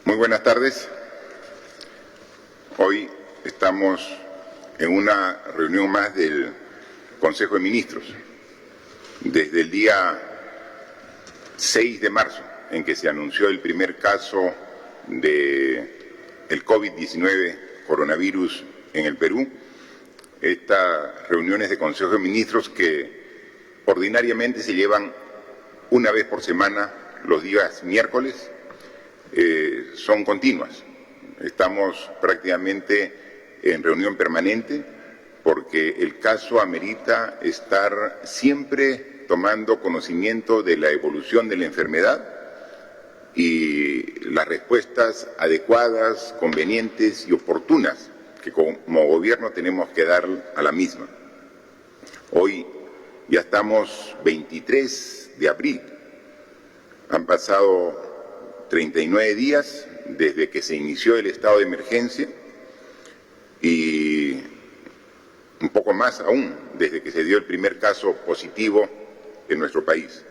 Muy buenas tardes. Hoy estamos en una reunión más del Consejo de Ministros. Desde el día 6 de marzo, en que se anunció el primer caso del COVID-19 coronavirus en el Perú, estas reuniones de Consejo de Ministros que ordinariamente se llevan una vez por semana los días miércoles, son continuas. Estamos prácticamente en reunión permanente porque el caso amerita estar siempre tomando conocimiento de la evolución de la enfermedad y las respuestas adecuadas, convenientes y oportunas que como gobierno tenemos que dar a la misma. Hoy ya estamos 23 de abril. Han pasado 39 días desde que se inició el estado de emergencia y un poco más aún desde que se dio el primer caso positivo en nuestro país.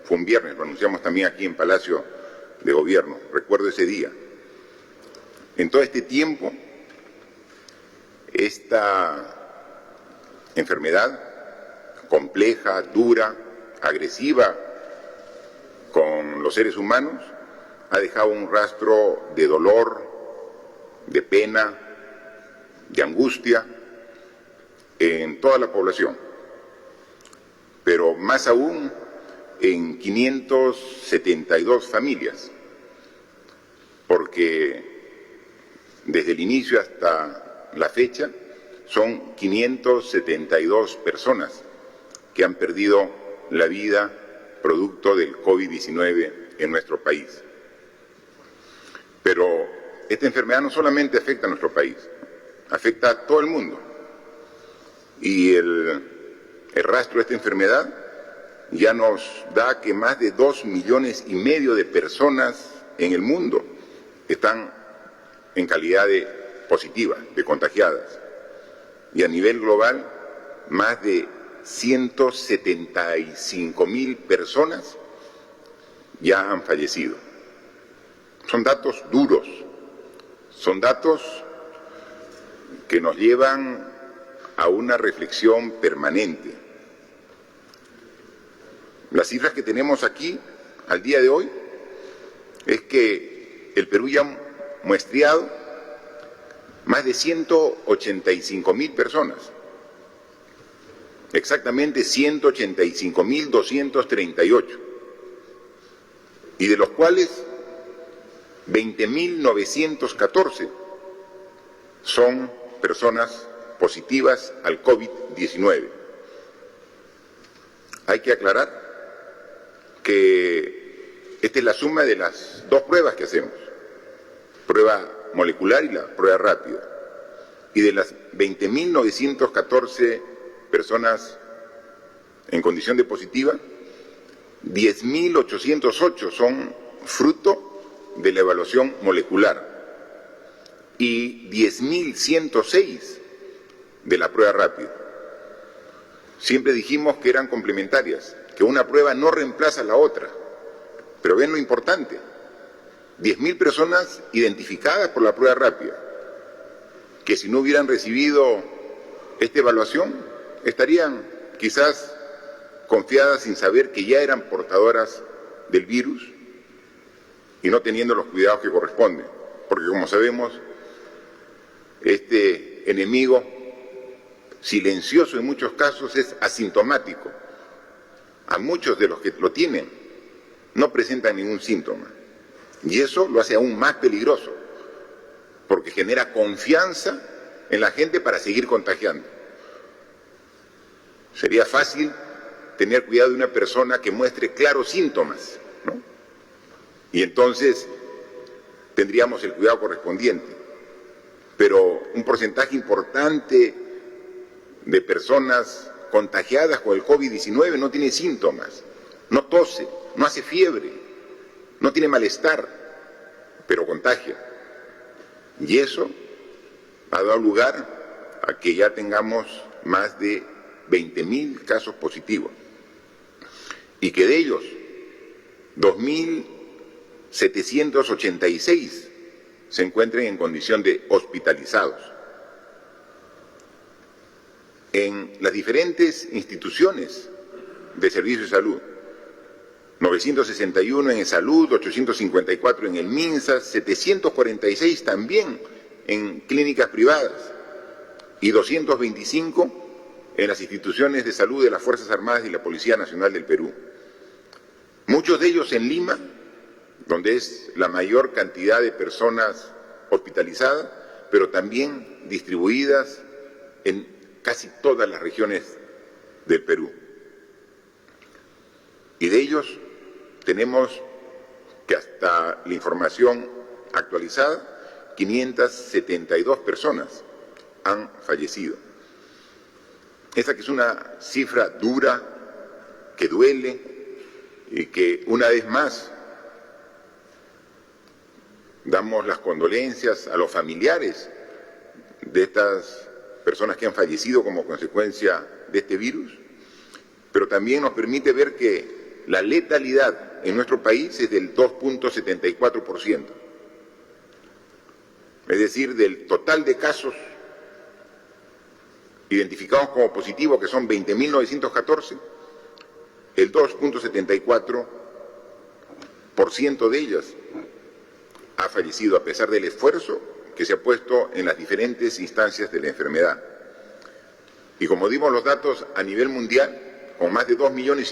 Fue un viernes, lo anunciamos también aquí en Palacio de Gobierno, recuerdo ese día. En todo este tiempo, esta enfermedad compleja, dura, agresiva con los seres humanos, ha dejado un rastro de dolor, de pena, de angustia en toda la población, pero más aún en 572 familias, porque desde el inicio hasta la fecha son 572 personas que han perdido la vida producto del COVID-19 en nuestro país. Pero esta enfermedad no solamente afecta a nuestro país, afecta a todo el mundo. Y el rastro de esta enfermedad ya nos da que más de 2,5 millones de personas en el mundo están en calidad de positivas, de contagiadas. Y a nivel global, más de 175,000 personas ya han fallecido. Son datos duros, son datos que nos llevan a una reflexión permanente. Las cifras que tenemos aquí al día de hoy es que el Perú ya ha muestreado más de 185,000 personas, exactamente 185,238, y de los cuales 20,914 son personas positivas al COVID-19. Hay que aclarar que esta es la suma de las dos pruebas que hacemos, prueba molecular y la prueba rápida. Y de las 20,914 personas en condición de positiva, 10,808 son fruto de la evaluación molecular y 10,106 de la prueba rápida. Siempre dijimos que eran complementarias, que una prueba no reemplaza a la otra, pero ven lo importante, 10,000 personas identificadas por la prueba rápida, que si no hubieran recibido esta evaluación, estarían quizás confiadas sin saber que ya eran portadoras del virus y no teniendo los cuidados que corresponden, porque como sabemos, este enemigo silencioso en muchos casos es asintomático. A muchos de los que lo tienen no presentan ningún síntoma, y eso lo hace aún más peligroso, porque genera confianza en la gente para seguir contagiando. Sería fácil tener cuidado de una persona que muestre claros síntomas, ¿no? Y entonces tendríamos el cuidado correspondiente. Pero un porcentaje importante de personas contagiadas con el COVID-19 no tiene síntomas, no tose, no hace fiebre, no tiene malestar, pero contagia. Y eso ha dado lugar a que ya tengamos más de 20,000 casos positivos y que de ellos 2,786 se encuentren en condición de hospitalizados. En las diferentes instituciones de servicio de salud, 961 en salud, 854 en el MINSA, 746 también en clínicas privadas y 225 en las instituciones de salud de las Fuerzas Armadas y la Policía Nacional del Perú. Muchos de ellos en Lima, donde es la mayor cantidad de personas hospitalizadas, pero también distribuidas en casi todas las regiones del Perú. Y de ellos tenemos que hasta la información actualizada, 572 personas han fallecido. Esta que es una cifra dura, que duele y que una vez más damos las condolencias a los familiares de estas personas que han fallecido como consecuencia de este virus, pero también nos permite ver que la letalidad en nuestro país es del 2.74%. Es decir, del total de casos identificados como positivos, que son 20.914, el 2.74% de ellas ha fallecido a pesar del esfuerzo que se ha puesto en las diferentes instancias de la enfermedad. Y como dimos los datos a nivel mundial, con más de 2,5 millones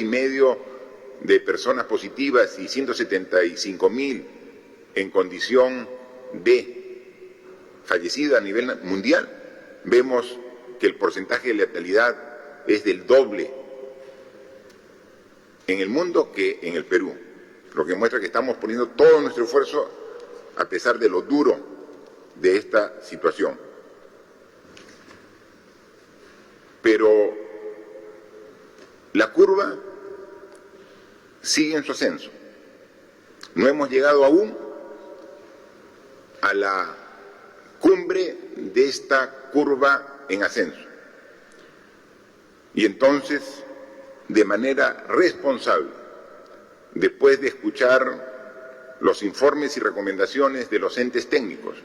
de personas positivas y 175.000 en condición de fallecida a nivel mundial, vemos que el porcentaje de letalidad es del doble en el mundo que en el Perú, lo que muestra que estamos poniendo todo nuestro esfuerzo a pesar de lo duro de esta situación. Pero la curva sigue en su ascenso. No hemos llegado aún a la cumbre de esta curva en ascenso. Y entonces, de manera responsable, después de escuchar los informes y recomendaciones de los entes técnicos,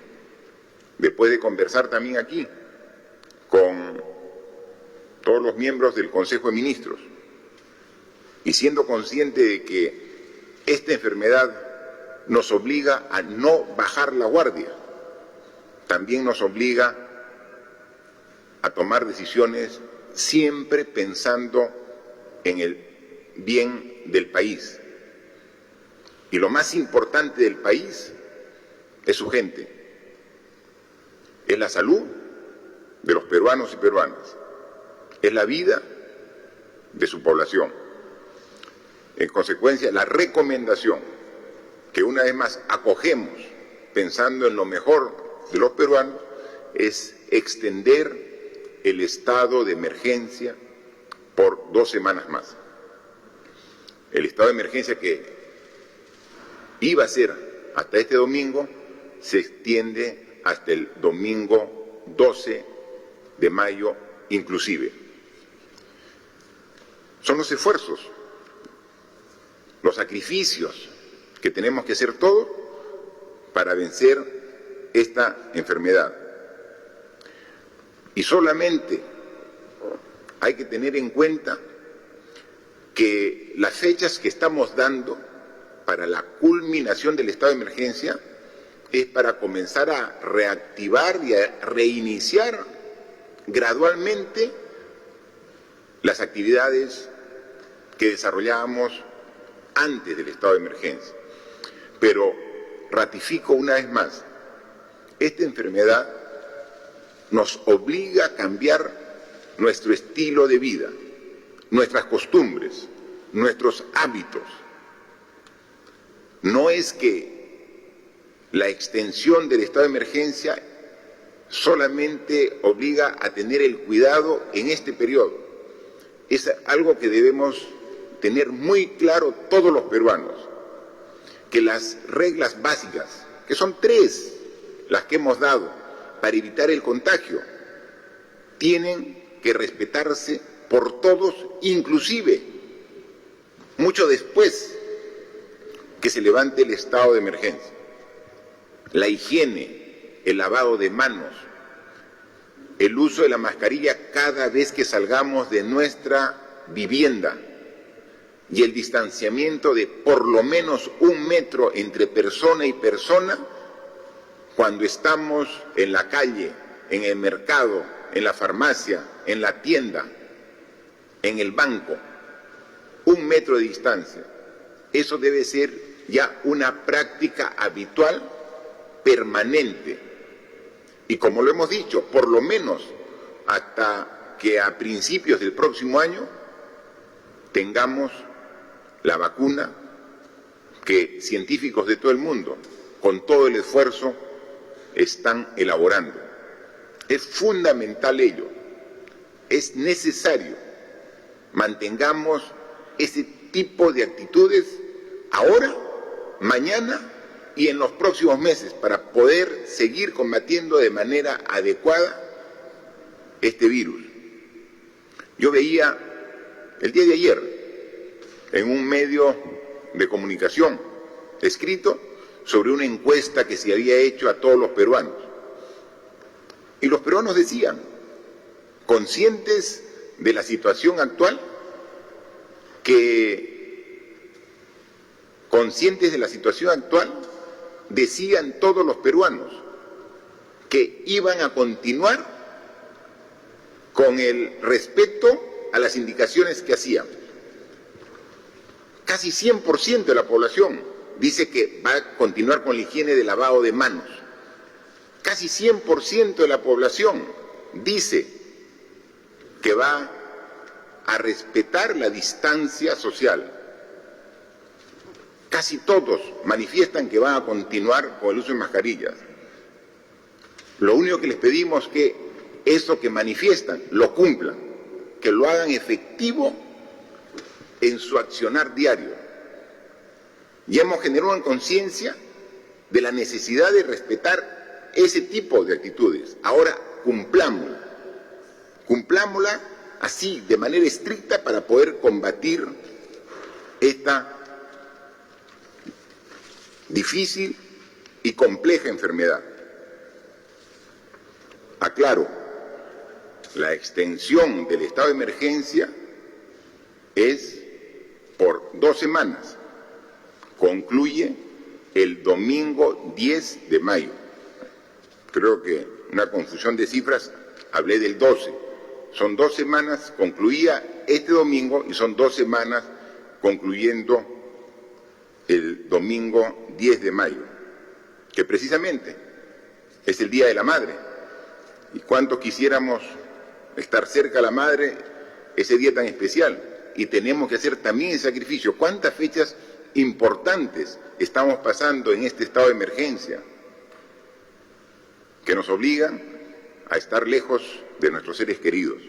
después de conversar también aquí con todos los miembros del Consejo de Ministros, y siendo consciente de que esta enfermedad nos obliga a no bajar la guardia, también nos obliga a tomar decisiones siempre pensando en el bien del país. Y lo más importante del país es su gente, es la salud de los peruanos y peruanas, es la vida de su población. En consecuencia, la recomendación que una vez más acogemos pensando en lo mejor de los peruanos es extender el estado de emergencia por 2 semanas más. El estado de emergencia que iba a ser hasta este domingo se extiende hasta el domingo 12 de mayo inclusive. Son los esfuerzos, los sacrificios que tenemos que hacer todos para vencer esta enfermedad. Y solamente hay que tener en cuenta que las fechas que estamos dando para la culminación del estado de emergencia es para comenzar a reactivar y a reiniciar gradualmente las actividades que desarrollábamos antes del estado de emergencia. Pero ratifico una vez más, esta enfermedad nos obliga a cambiar nuestro estilo de vida, nuestras costumbres, nuestros hábitos. No es que la extensión del estado de emergencia solamente obliga a tener el cuidado en este periodo. Es algo que debemos tener muy claro todos los peruanos, que las reglas básicas, que son 3 las que hemos dado para evitar el contagio, tienen que respetarse por todos, inclusive mucho después que se levante el estado de emergencia. la higiene, el lavado de manos, el uso de la mascarilla cada vez que salgamos de nuestra vivienda y el distanciamiento de por lo menos 1 metro entre persona y persona cuando estamos en la calle, en el mercado, en la farmacia, en la tienda, en el banco. 1 metro de distancia. Eso debe ser ya una práctica habitual, permanente. Y como lo hemos dicho, por lo menos hasta que a principios del próximo año tengamos la vacuna que científicos de todo el mundo, con todo el esfuerzo, están elaborando. Es fundamental ello, es necesario. Mantengamos ese tipo de actitudes ahora, mañana y en los próximos meses para poder seguir combatiendo de manera adecuada este virus. Yo veía el día de ayer en un medio de comunicación escrito sobre una encuesta que se había hecho a todos los peruanos. Y los peruanos decían, conscientes de la situación actual, decían todos los peruanos que iban a continuar con el respeto a las indicaciones que hacían. Casi 100% de la población dice que va a continuar con la higiene de lavado de manos. Casi 100% de la población dice que va a respetar la distancia social. Casi todos manifiestan que van a continuar con el uso de mascarillas. Lo único que les pedimos es que eso que manifiestan lo cumplan, que lo hagan efectivo en su accionar diario. Ya hemos generado una conciencia de la necesidad de respetar ese tipo de actitudes. Ahora cumplámosla así, de manera estricta, para poder combatir esta difícil y compleja enfermedad. Aclaro, la extensión del estado de emergencia es por 2 semanas. Concluye el domingo 10 de mayo. Creo que una confusión de cifras, hablé del 12. Son 2 semanas, concluía este domingo y son 2 semanas concluyendo el domingo 10 de mayo, que precisamente es el Día de la Madre. Y cuánto quisiéramos estar cerca de la Madre ese día tan especial. Y tenemos que hacer también el sacrificio. ¿Cuántas fechas importantes estamos pasando en este estado de emergencia que nos obligan a estar lejos de nuestros seres queridos?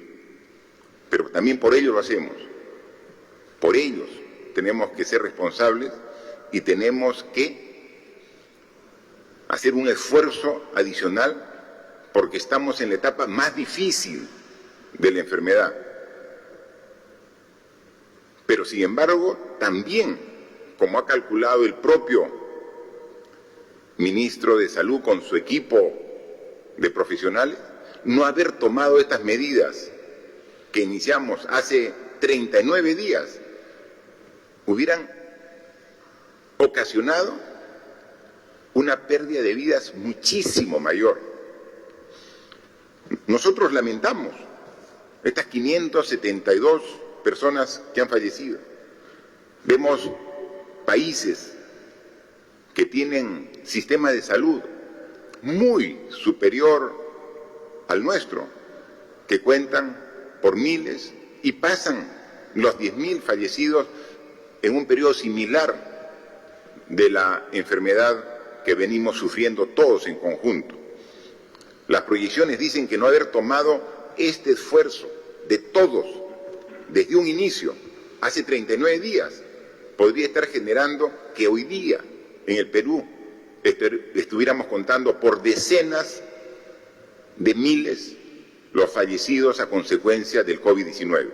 Pero también por ellos lo hacemos. Por ellos tenemos que ser responsables y tenemos que hacer un esfuerzo adicional porque estamos en la etapa más difícil de la enfermedad. Pero sin embargo, también, como ha calculado el propio ministro de Salud con su equipo de profesionales, no haber tomado estas medidas que iniciamos hace 39 días hubieran ocasionado una pérdida de vidas muchísimo mayor. Nosotros lamentamos estas 572 personas que han fallecido. Vemos países que tienen sistema de salud muy superior al nuestro, que cuentan por miles y pasan los 10.000 fallecidos en un periodo similar de la enfermedad que venimos sufriendo todos en conjunto. Las proyecciones dicen que no haber tomado este esfuerzo de todos desde un inicio, hace 39 días, podría estar generando que hoy día en el Perú estuviéramos contando por decenas de miles los fallecidos a consecuencia del COVID-19.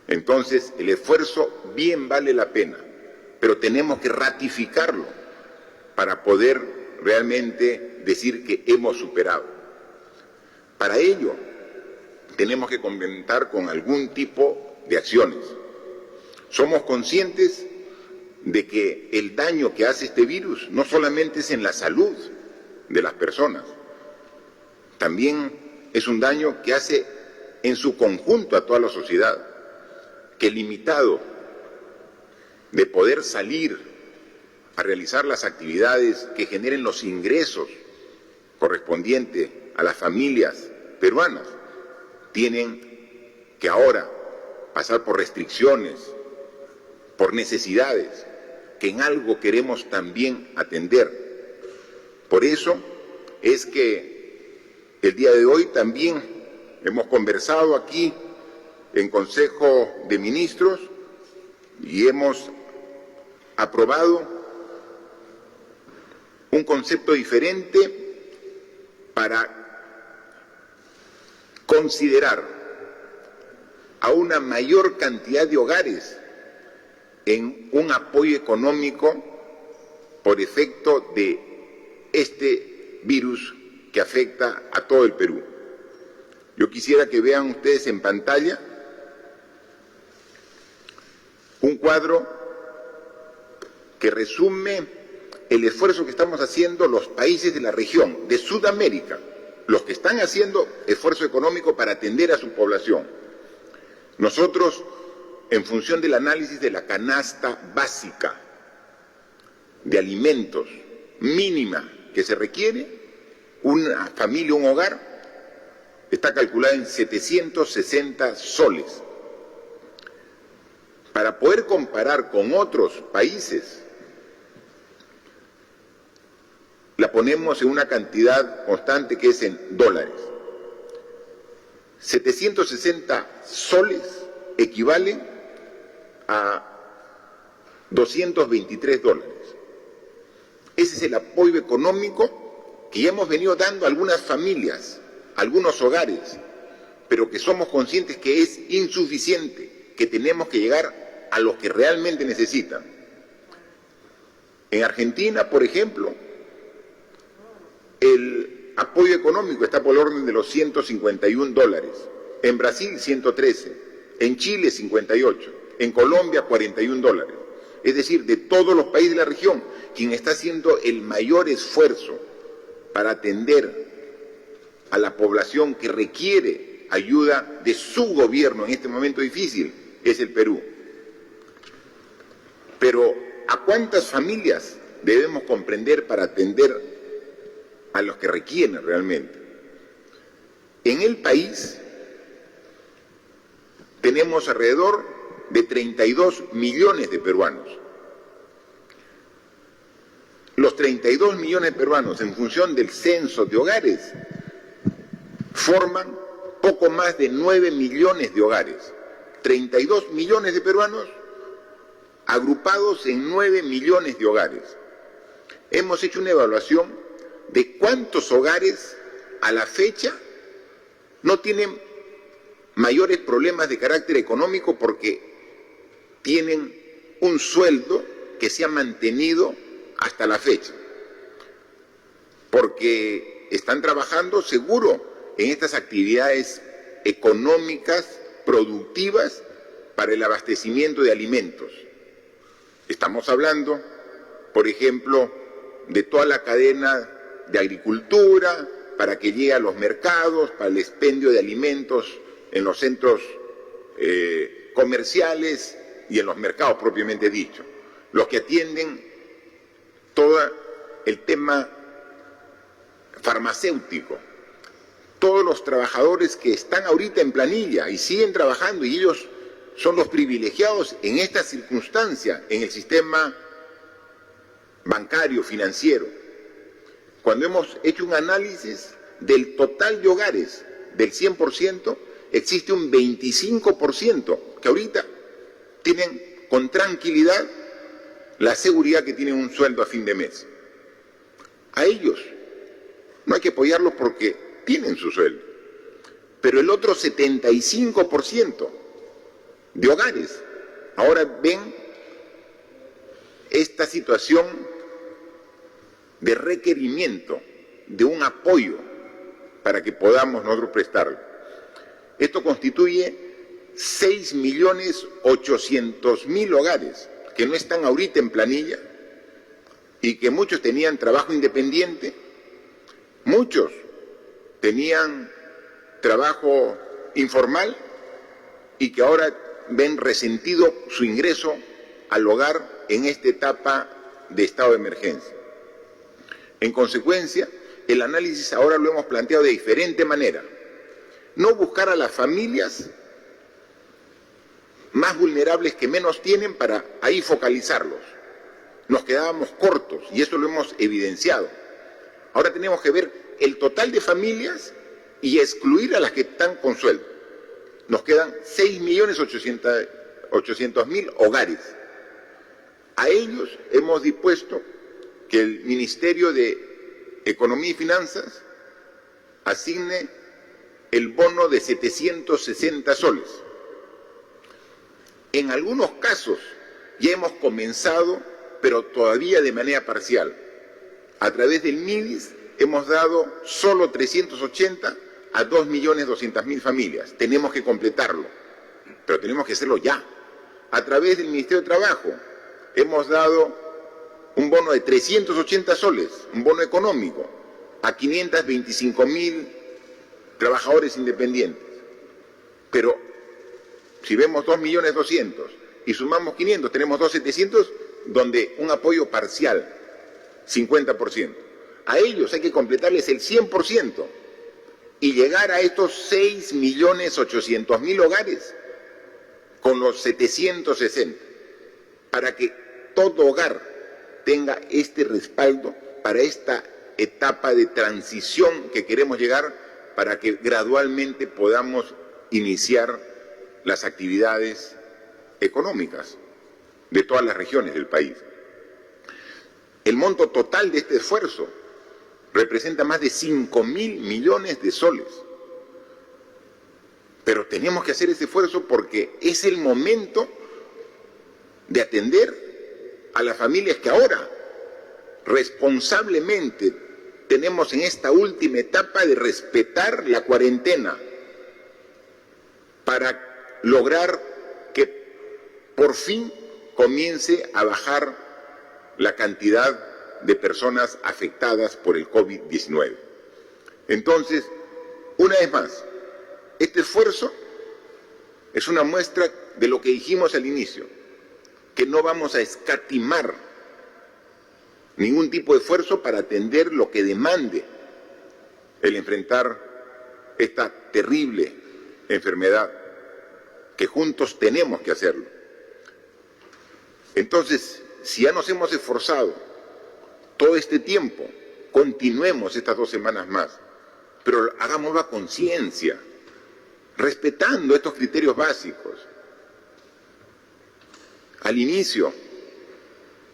Entonces, el esfuerzo bien vale la pena, pero tenemos que ratificarlo para poder realmente decir que hemos superado. Para ello, tenemos que contar con algún tipo de acciones. Somos conscientes de que el daño que hace este virus no solamente es en la salud de las personas, también es un daño que hace en su conjunto a toda la sociedad, que limitado de poder salir a realizar las actividades que generen los ingresos correspondientes a las familias peruanas, tienen que ahora pasar por restricciones, por necesidades, que en algo queremos también atender. Por eso es que el día de hoy también hemos conversado aquí en Consejo de Ministros y hemos aprobado un concepto diferente para considerar a una mayor cantidad de hogares en un apoyo económico por efecto de este virus que afecta a todo el Perú. Yo quisiera que vean ustedes en pantalla un cuadro que resume el esfuerzo que estamos haciendo los países de la región, de Sudamérica, los que están haciendo esfuerzo económico para atender a su población. Nosotros, en función del análisis de la canasta básica de alimentos mínima que se requiere, una familia, un hogar, está calculada en 760 soles. Para poder comparar con otros países, la ponemos en una cantidad constante que es en dólares. 760 soles equivalen a 223 dólares. Ese es el apoyo económico que ya hemos venido dando a algunas familias, a algunos hogares, pero que somos conscientes que es insuficiente, que tenemos que llegar a los que realmente necesitan. En Argentina, por ejemplo, el apoyo económico está por el orden de los 151 dólares, en Brasil 113, en Chile 58, en Colombia 41 dólares. Es decir, de todos los países de la región, quien está haciendo el mayor esfuerzo para atender a la población que requiere ayuda de su gobierno en este momento difícil es el Perú. Pero ¿a cuántas familias debemos comprender para atender a los que requieren realmente? En el país tenemos alrededor de 32 millones de peruanos. Los 32 millones de peruanos, en función del censo de hogares, forman poco más de 9 millones de hogares. 32 millones de peruanos agrupados en 9 millones de hogares. Hemos hecho una evaluación de cuántos hogares a la fecha no tienen mayores problemas de carácter económico porque tienen un sueldo que se ha mantenido hasta la fecha, porque están trabajando seguro en estas actividades económicas, productivas, para el abastecimiento de alimentos. Estamos hablando, por ejemplo, de toda la cadena de agricultura, para que llegue a los mercados, para el expendio de alimentos en los centros comerciales y en los mercados propiamente dicho. Los que atienden todo el tema farmacéutico, todos los trabajadores que están ahorita en planilla y siguen trabajando, y ellos son los privilegiados en esta circunstancia en el sistema bancario, financiero. Cuando hemos hecho un análisis del total de hogares, del 100%, existe un 25% que ahorita tienen con tranquilidad la seguridad que tienen un sueldo a fin de mes. A ellos no hay que apoyarlos porque tienen su sueldo, pero el otro 75% de hogares ahora ven esta situación de requerimiento, de un apoyo para que podamos nosotros prestarlo. Esto constituye 6.800.000 hogares que no están ahorita en planilla y que muchos tenían trabajo independiente, muchos tenían trabajo informal y que ahora ven resentido su ingreso al hogar en esta etapa de estado de emergencia. En consecuencia, el análisis ahora lo hemos planteado de diferente manera. No buscar a las familias más vulnerables que menos tienen para ahí focalizarlos. Nos quedábamos cortos y eso lo hemos evidenciado. Ahora tenemos que ver el total de familias y excluir a las que están con sueldo. Nos quedan 6.800.000 hogares. A ellos hemos dispuesto que el Ministerio de Economía y Finanzas asigne el bono de 760 soles. En algunos casos ya hemos comenzado, pero todavía de manera parcial. A través del MIDIS hemos dado solo 380 a 2.200.000 familias. Tenemos que completarlo, pero tenemos que hacerlo ya. A través del Ministerio de Trabajo hemos dado un bono de 380 soles, un bono económico, a 525.000 trabajadores independientes. Pero si vemos 2.200.000 y sumamos 500, tenemos 2.700.000, donde un apoyo parcial, 50%. A ellos hay que completarles el 100% y llegar a estos 6.800.000 hogares con los 760, para que todo hogar tenga este respaldo para esta etapa de transición que queremos llegar, para que gradualmente podamos iniciar las actividades económicas de todas las regiones del país. El monto total de este esfuerzo representa más de 5.000 millones de soles. Pero tenemos que hacer ese esfuerzo porque es el momento de atender a las familias que ahora responsablemente tenemos en esta última etapa de respetar la cuarentena para lograr que por fin comience a bajar la cantidad de personas afectadas por el COVID-19. Entonces, una vez más, este esfuerzo es una muestra de lo que dijimos al inicio, que no vamos a escatimar ningún tipo de esfuerzo para atender lo que demande el enfrentar esta terrible enfermedad, que juntos tenemos que hacerlo. Entonces, si ya nos hemos esforzado todo este tiempo, continuemos estas 2 semanas más, pero hagámoslo a conciencia, respetando estos criterios básicos. Al inicio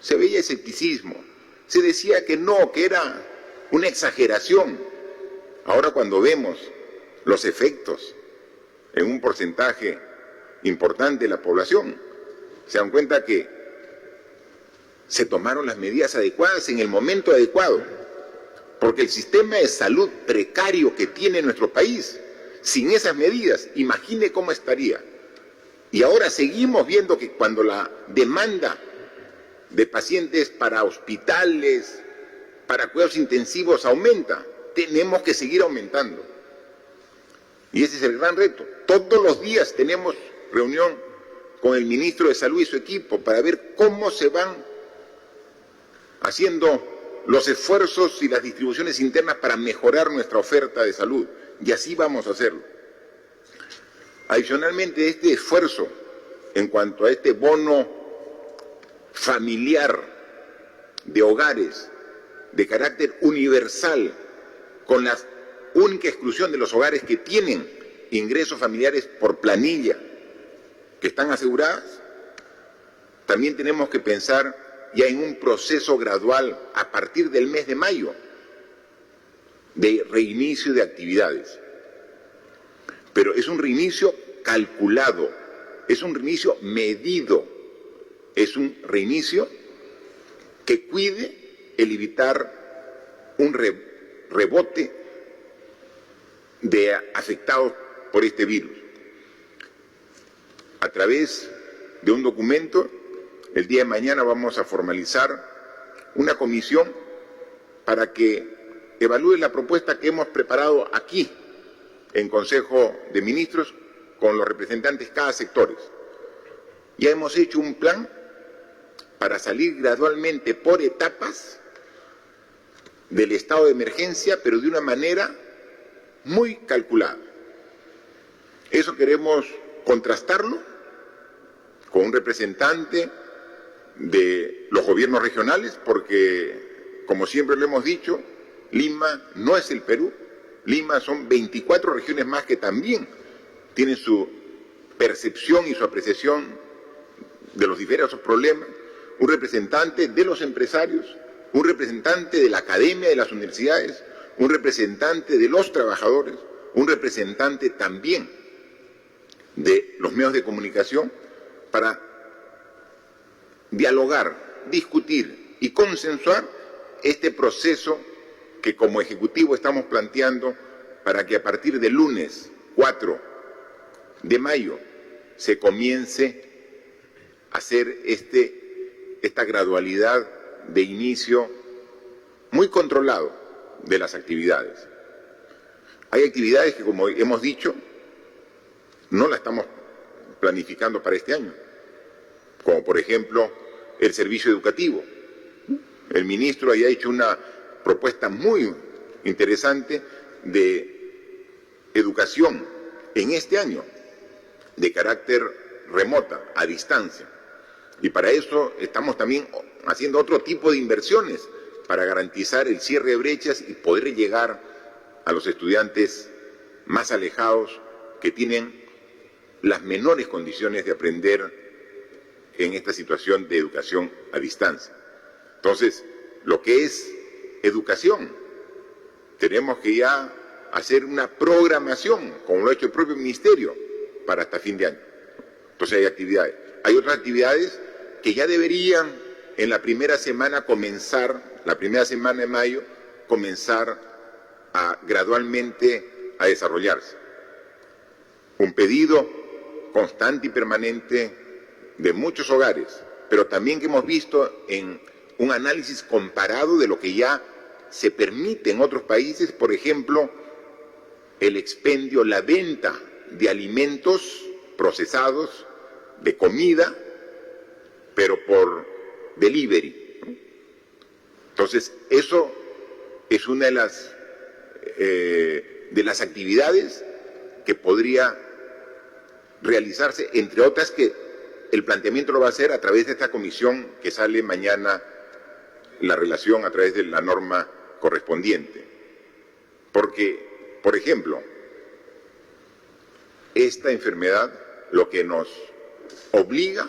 se veía escepticismo, se decía que no, que era una exageración. Ahora cuando vemos los efectos en un porcentaje importante de la población, se dan cuenta que se tomaron las medidas adecuadas en el momento adecuado, porque el sistema de salud precario que tiene nuestro país, sin esas medidas, imagine cómo estaría. Y ahora seguimos viendo que cuando la demanda de pacientes para hospitales, para cuidados intensivos aumenta, tenemos que seguir aumentando. Y ese es el gran reto. Todos los días tenemos reunión con el ministro de Salud y su equipo para ver cómo se van haciendo los esfuerzos y las distribuciones internas para mejorar nuestra oferta de salud. Y así vamos a hacerlo. Adicionalmente, este esfuerzo en cuanto a este bono familiar de hogares de carácter universal, con la única exclusión de los hogares que tienen ingresos familiares por planilla, que están aseguradas, también tenemos que pensar ya en un proceso gradual a partir del mes de mayo de reinicio de actividades. Pero es un reinicio calculado, es un reinicio medido, es un reinicio que cuide el evitar un rebote de afectados por este virus. A través de un documento, el día de mañana vamos a formalizar una comisión para que evalúe la propuesta que hemos preparado aquí en Consejo de Ministros con los representantes de cada sector. Ya hemos hecho un plan para salir gradualmente por etapas del estado de emergencia, pero de una manera muy calculada. Eso queremos contrastarlo con un representante de los gobiernos regionales, porque, como siempre lo hemos dicho, Lima no es el Perú. Lima son 24 regiones más que también tienen su percepción y su apreciación de los diversos problemas. Un representante de los empresarios, un representante de la academia de las universidades, un representante de los trabajadores, un representante también de los medios de comunicación, para dialogar, discutir y consensuar este proceso que como Ejecutivo estamos planteando para que a partir del lunes 4 de mayo se comience a hacer esta gradualidad de inicio muy controlado de las actividades. Hay actividades que, como hemos dicho, no la estamos planificando para este año, como por ejemplo el servicio educativo. El ministro haya hecho una propuesta muy interesante de educación en este año, de carácter remota, a distancia. Y para eso estamos también haciendo otro tipo de inversiones para garantizar el cierre de brechas y poder llegar a los estudiantes más alejados que tienen las menores condiciones de aprender en esta situación de educación a distancia. Entonces, lo que es educación, tenemos que ya hacer una programación, como lo ha hecho el propio Ministerio, para hasta fin de año. Entonces hay actividades. Hay otras actividades que ya deberían en la primera semana comenzar, la primera semana de mayo, comenzar a gradualmente a desarrollarse. Un pedido constante y permanente de muchos hogares, pero también que hemos visto en un análisis comparado de lo que ya se permite en otros países, por ejemplo, el expendio, la venta de alimentos procesados, de comida, pero por delivery. Entonces, eso es una de las actividades que podría realizarse, entre otras que el planteamiento lo va a hacer a través de esta comisión que sale mañana, la relación a través de la norma correspondiente. Porque, por ejemplo, esta enfermedad lo que nos obliga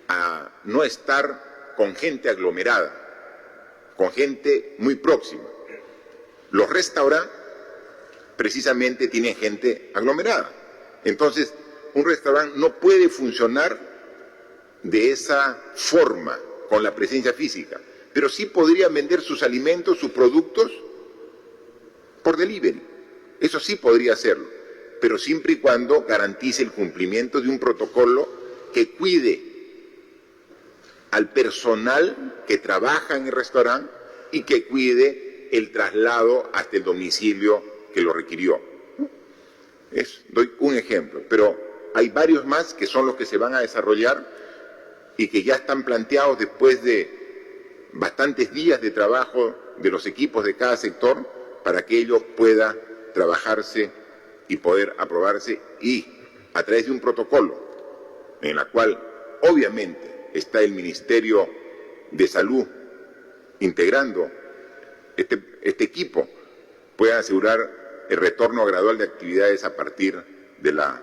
a no estar con gente aglomerada, con gente muy próxima. Los restaurantes precisamente tienen gente aglomerada. Entonces, un restaurante no puede funcionar de esa forma, con la presencia física, pero sí podrían vender sus alimentos, sus productos, por delivery. Eso sí podría hacerlo, pero siempre y cuando garantice el cumplimiento de un protocolo que cuide al personal que trabaja en el restaurante y que cuide el traslado hasta el domicilio que lo requirió. Doy un ejemplo, pero hay varios más que son los que se van a desarrollar y que ya están planteados después de bastantes días de trabajo de los equipos de cada sector para que ello pueda trabajarse y poder aprobarse, y a través de un protocolo en el cual obviamente está el Ministerio de Salud integrando este equipo, pueda asegurar el retorno gradual de actividades a partir de la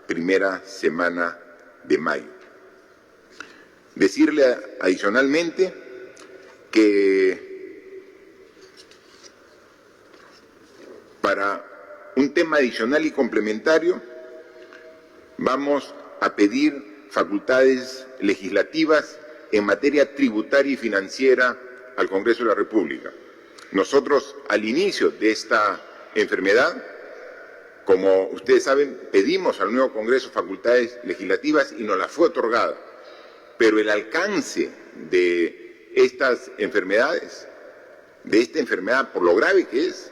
primera semana de mayo. Decirle adicionalmente que para un tema adicional y complementario vamos a pedir facultades legislativas en materia tributaria y financiera al Congreso de la República. Nosotros, al inicio de esta enfermedad, como ustedes saben, pedimos al nuevo Congreso facultades legislativas y nos las fue otorgada. Pero el alcance de estas enfermedades, de esta enfermedad por lo grave que es,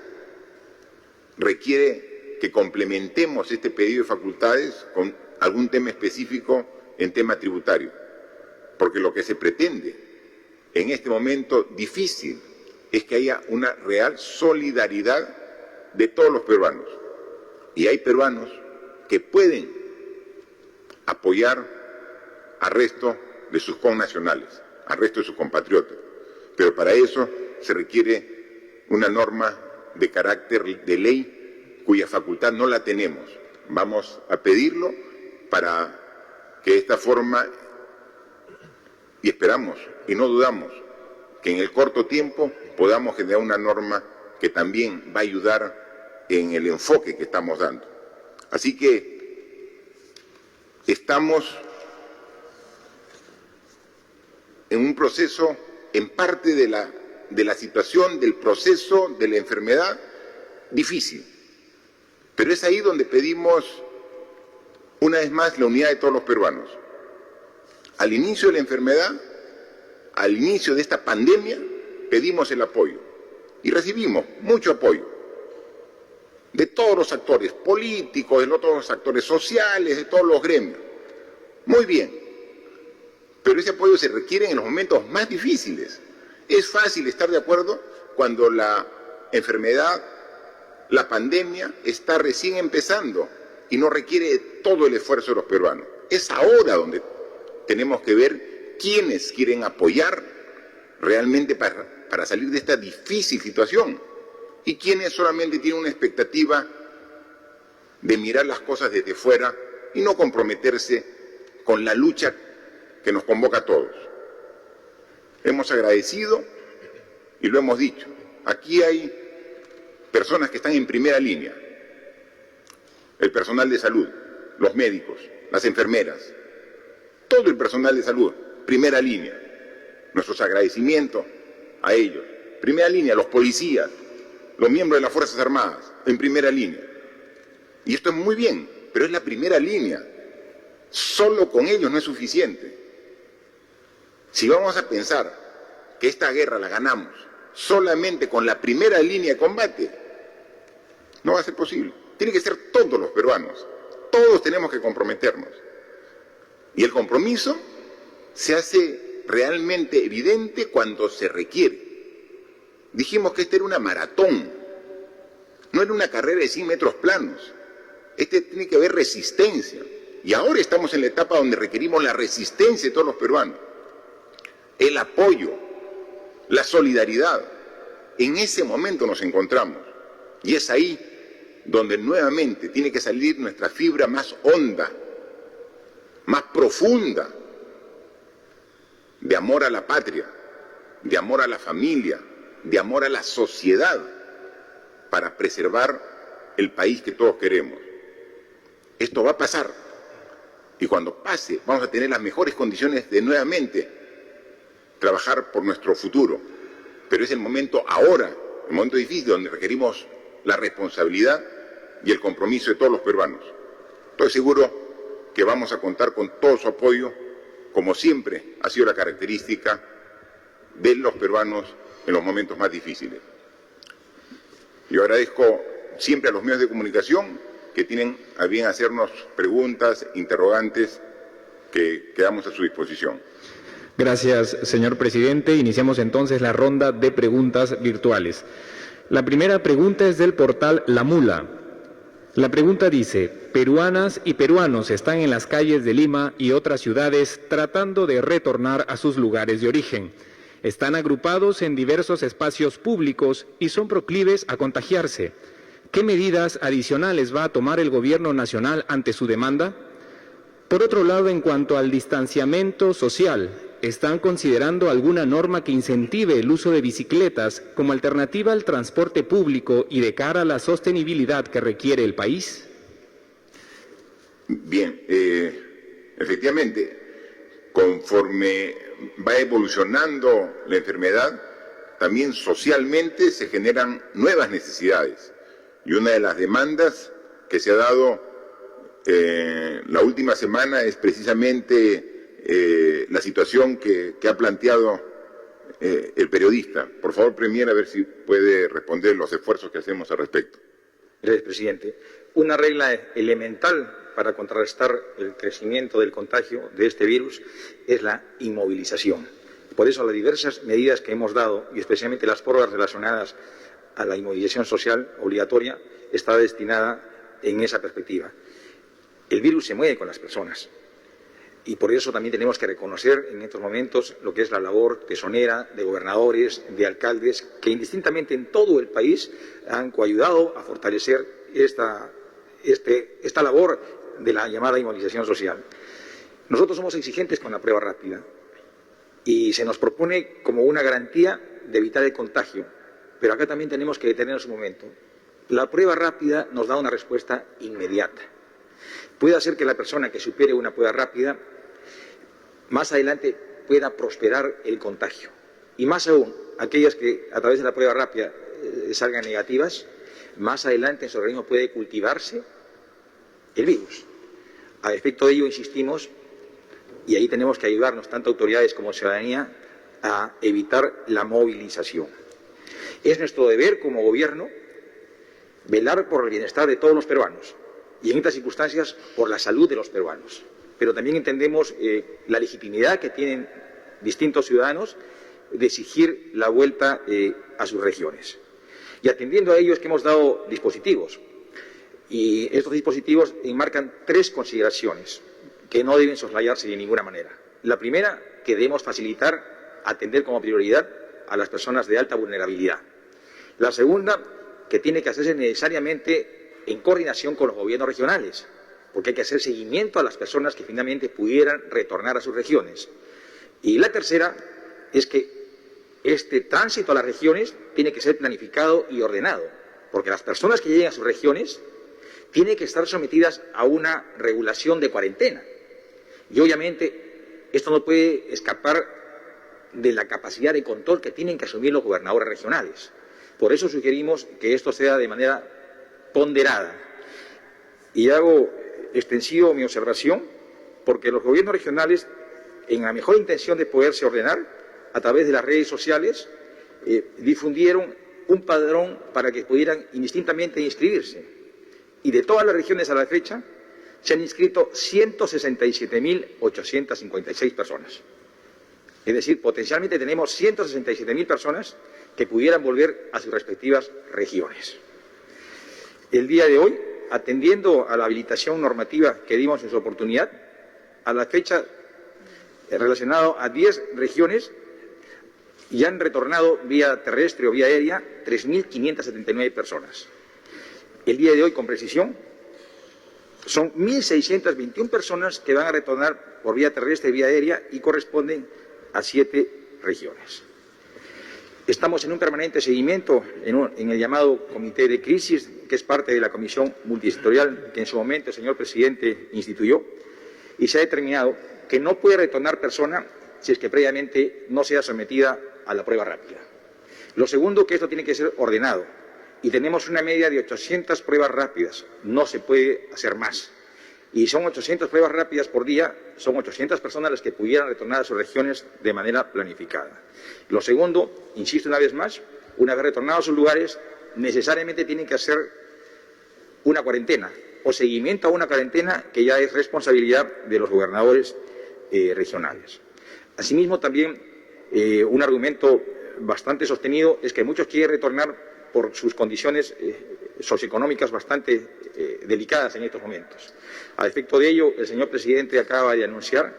requiere que complementemos este pedido de facultades con algún tema específico en tema tributario. Porque lo que se pretende en este momento difícil es que haya una real solidaridad de todos los peruanos. Y hay peruanos que pueden apoyar al resto de sus connacionales, al resto de sus compatriotas. Pero para eso se requiere una norma de carácter de ley cuya facultad no la tenemos. Vamos a pedirlo para que de esta forma, y esperamos y no dudamos, que en el corto tiempo podamos generar una norma que también va a ayudar en el enfoque que estamos dando. Así que estamos en un proceso, en parte de la situación, del proceso de la enfermedad, difícil. Pero es ahí donde pedimos, una vez más, la unidad de todos los peruanos. Al inicio de la enfermedad, al inicio de esta pandemia, pedimos el apoyo y recibimos mucho apoyo de todos los actores políticos, de todos los actores sociales, de todos los gremios. Muy bien, pero ese apoyo se requiere en los momentos más difíciles. Es fácil estar de acuerdo cuando la enfermedad, la pandemia, está recién empezando y no requiere todo el esfuerzo de los peruanos. Es ahora donde tenemos que ver quiénes quieren apoyar realmente para salir de esta difícil situación y quiénes solamente tienen una expectativa de mirar las cosas desde fuera y no comprometerse con la lucha que nos convoca a todos. Hemos agradecido y lo hemos dicho. Aquí hay personas que están en primera línea. El personal de salud, los médicos, las enfermeras, todo el personal de salud, primera línea. Nuestros agradecimientos a ellos. Primera línea, los policías, los miembros de las Fuerzas Armadas, en primera línea. Y esto es muy bien, pero es la primera línea. Solo con ellos no es suficiente. Si vamos a pensar que esta guerra la ganamos solamente con la primera línea de combate, no va a ser posible. Tiene que ser todos los peruanos. Todos tenemos que comprometernos. Y el compromiso se hace realmente evidente cuando se requiere. Dijimos que esta era una maratón, no era una carrera de 100 metros planos. Tiene que haber resistencia. Y ahora estamos en la etapa donde requerimos la resistencia de todos los peruanos. El apoyo, la solidaridad. En ese momento nos encontramos. Y es ahí donde nuevamente tiene que salir nuestra fibra más honda, más profunda, de amor a la patria, de amor a la familia, de amor a la sociedad, para preservar el país que todos queremos. Esto va a pasar, y cuando pase vamos a tener las mejores condiciones de nuevamente trabajar por nuestro futuro. Pero es el momento ahora, el momento difícil, donde requerimos la responsabilidad y el compromiso de todos los peruanos. Estoy seguro que vamos a contar con todo su apoyo, como siempre ha sido la característica de los peruanos en los momentos más difíciles. Yo agradezco siempre a los medios de comunicación que tienen a bien hacernos preguntas, interrogantes, que quedamos a su disposición. Gracias, señor presidente. Iniciamos entonces la ronda de preguntas virtuales. La primera pregunta es del portal La Mula. La pregunta dice: peruanas y peruanos están en las calles de Lima y otras ciudades tratando de retornar a sus lugares de origen. Están agrupados en diversos espacios públicos y son proclives a contagiarse. ¿Qué medidas adicionales va a tomar el gobierno nacional ante su demanda? Por otro lado, en cuanto al distanciamiento social, ¿están considerando alguna norma que incentive el uso de bicicletas como alternativa al transporte público y de cara a la sostenibilidad que requiere el país? Bien, efectivamente, conforme va evolucionando la enfermedad, también socialmente se generan nuevas necesidades. Y una de las demandas que se ha dado la última semana es precisamente la situación que ha planteado el periodista. Por favor, Premier, a ver si puede responder los esfuerzos que hacemos al respecto. Gracias, presidente. Una regla elemental para contrarrestar el crecimiento del contagio de este virus es la inmovilización. Por eso las diversas medidas que hemos dado, y especialmente las prórrogas relacionadas a la inmovilización social obligatoria, está destinada en esa perspectiva. El virus se mueve con las personas y por eso también tenemos que reconocer en estos momentos lo que es la labor tesonera de gobernadores, de alcaldes, que indistintamente en todo el país han coayudado a fortalecer esta labor de la llamada inmovilización social. Nosotros somos exigentes con la prueba rápida y se nos propone como una garantía de evitar el contagio, pero acá también tenemos que detenernos un momento. La prueba rápida nos da una respuesta inmediata. Puede hacer que la persona que supere una prueba rápida más adelante pueda prosperar el contagio. Y más aún, aquellas que a través de la prueba rápida salgan negativas, más adelante en su organismo puede cultivarse el virus. A efecto de ello, insistimos, y ahí tenemos que ayudarnos, tanto autoridades como ciudadanía, a evitar la movilización. Es nuestro deber como gobierno velar por el bienestar de todos los peruanos y en estas circunstancias por la salud de los peruanos. Pero también entendemos la legitimidad que tienen distintos ciudadanos de exigir la vuelta a sus regiones. Y atendiendo a ello es que hemos dado dispositivos. Y estos dispositivos enmarcan 3 consideraciones que no deben soslayarse de ninguna manera. La primera, que debemos facilitar, atender como prioridad a las personas de alta vulnerabilidad. La segunda, que tiene que hacerse necesariamente en coordinación con los gobiernos regionales, porque hay que hacer seguimiento a las personas que finalmente pudieran retornar a sus regiones. Y la tercera es que este tránsito a las regiones tiene que ser planificado y ordenado, porque las personas que lleguen a sus regiones tienen que estar sometidas a una regulación de cuarentena. Y obviamente esto no puede escapar de la capacidad de control que tienen que asumir los gobernadores regionales. Por eso sugerimos que esto sea de manera ponderada. Y hago extensivo mi observación porque los gobiernos regionales, en la mejor intención de poderse ordenar, a través de las redes sociales, difundieron un padrón para que pudieran indistintamente inscribirse. Y de todas las regiones a la fecha, se han inscrito 167.856 personas. Es decir, potencialmente tenemos 167.000 personas que pudieran volver a sus respectivas regiones. El día de hoy, atendiendo a la habilitación normativa que dimos en su oportunidad, a la fecha relacionado a 10 regiones, y han retornado vía terrestre o vía aérea 3.579 personas. El día de hoy, con precisión, son 1.621 personas que van a retornar por vía terrestre y vía aérea y corresponden a 7 regiones. Estamos en un permanente seguimiento en el llamado Comité de Crisis, que es parte de la Comisión Multisectorial que en su momento el señor presidente instituyó, y se ha determinado que no puede retornar persona si es que previamente no sea sometida a la prueba rápida. Lo segundo, que esto tiene que ser ordenado, y tenemos una media de 800 pruebas rápidas, no se puede hacer más. Y son 800 pruebas rápidas por día, son 800 personas las que pudieran retornar a sus regiones de manera planificada. Lo segundo, insisto una vez más, una vez retornado a sus lugares, necesariamente tienen que hacer una cuarentena o seguimiento a una cuarentena que ya es responsabilidad de los gobernadores regionales. Asimismo, también un argumento bastante sostenido es que muchos quieren retornar por sus condiciones socioeconómicas bastante delicadas en estos momentos. A efecto de ello, el señor presidente acaba de anunciar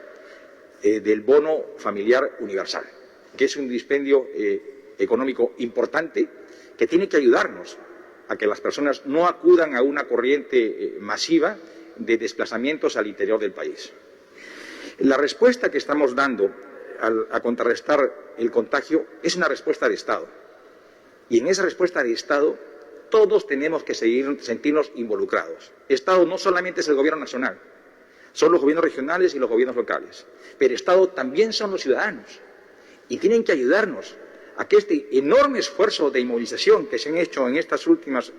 del bono familiar universal, que es un dispendio económico importante que tiene que ayudarnos a que las personas no acudan a una corriente masiva de desplazamientos al interior del país. La respuesta que estamos dando a contrarrestar el contagio es una respuesta de Estado. Y en esa respuesta de Estado todos tenemos que sentirnos involucrados. Estado no solamente es el Gobierno nacional, son los gobiernos regionales y los gobiernos locales, pero Estado también son los ciudadanos y tienen que ayudarnos a que este enorme esfuerzo de inmovilización que se han hecho en estas últimas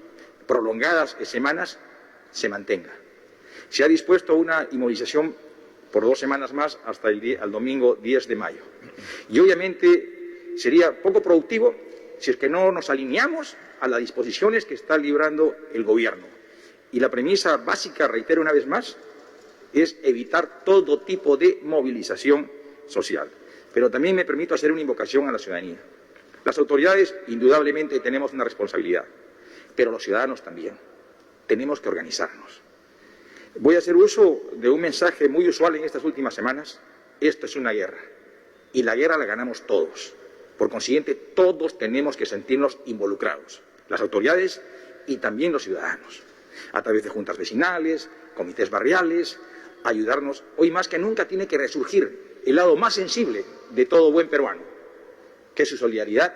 prolongadas semanas se mantenga. Se ha dispuesto una inmovilización por 2 semanas más hasta el domingo 10 de mayo. Y obviamente sería poco productivo si es que no nos alineamos a las disposiciones que está librando el Gobierno. Y la premisa básica, reitero una vez más, es evitar todo tipo de movilización social. Pero también me permito hacer una invocación a la ciudadanía. Las autoridades, indudablemente, tenemos una responsabilidad, pero los ciudadanos también. Tenemos que organizarnos. Voy a hacer uso de un mensaje muy usual en estas últimas semanas. Esto es una guerra, y la guerra la ganamos todos. Por consiguiente, todos tenemos que sentirnos involucrados, las autoridades y también los ciudadanos, a través de juntas vecinales, comités barriales, ayudarnos. Hoy más que nunca tiene que resurgir el lado más sensible de todo buen peruano, que es su solidaridad,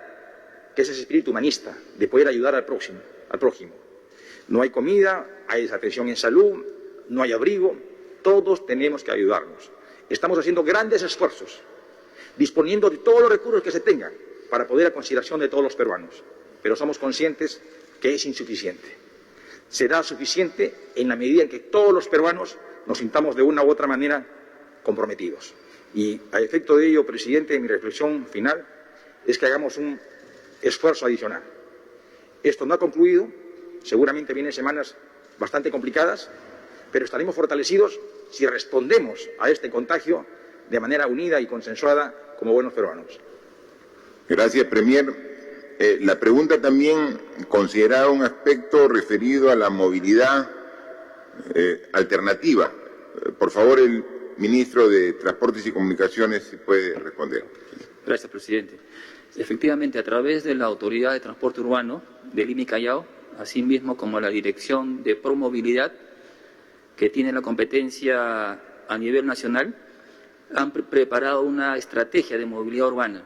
que es ese espíritu humanista de poder ayudar al prójimo. No hay comida, hay desatención en salud, no hay abrigo, todos tenemos que ayudarnos. Estamos haciendo grandes esfuerzos, disponiendo de todos los recursos que se tengan para poder a consideración de todos los peruanos, pero somos conscientes que es insuficiente. Será suficiente en la medida en que todos los peruanos nos sintamos de una u otra manera comprometidos. Y a efecto de ello, presidente, mi reflexión final es que hagamos un esfuerzo adicional. Esto no ha concluido, seguramente vienen semanas bastante complicadas, pero estaremos fortalecidos si respondemos a este contagio de manera unida y consensuada como buenos peruanos. Gracias, Premier. La pregunta también consideraba un aspecto referido a la movilidad alternativa. Por favor, el ministro de Transportes y Comunicaciones si puede responder. Gracias, presidente. Efectivamente, a través de la Autoridad de Transporte Urbano de Lima y Callao, asimismo como la Dirección de Promovilidad, que tiene la competencia a nivel nacional, han preparado una estrategia de movilidad urbana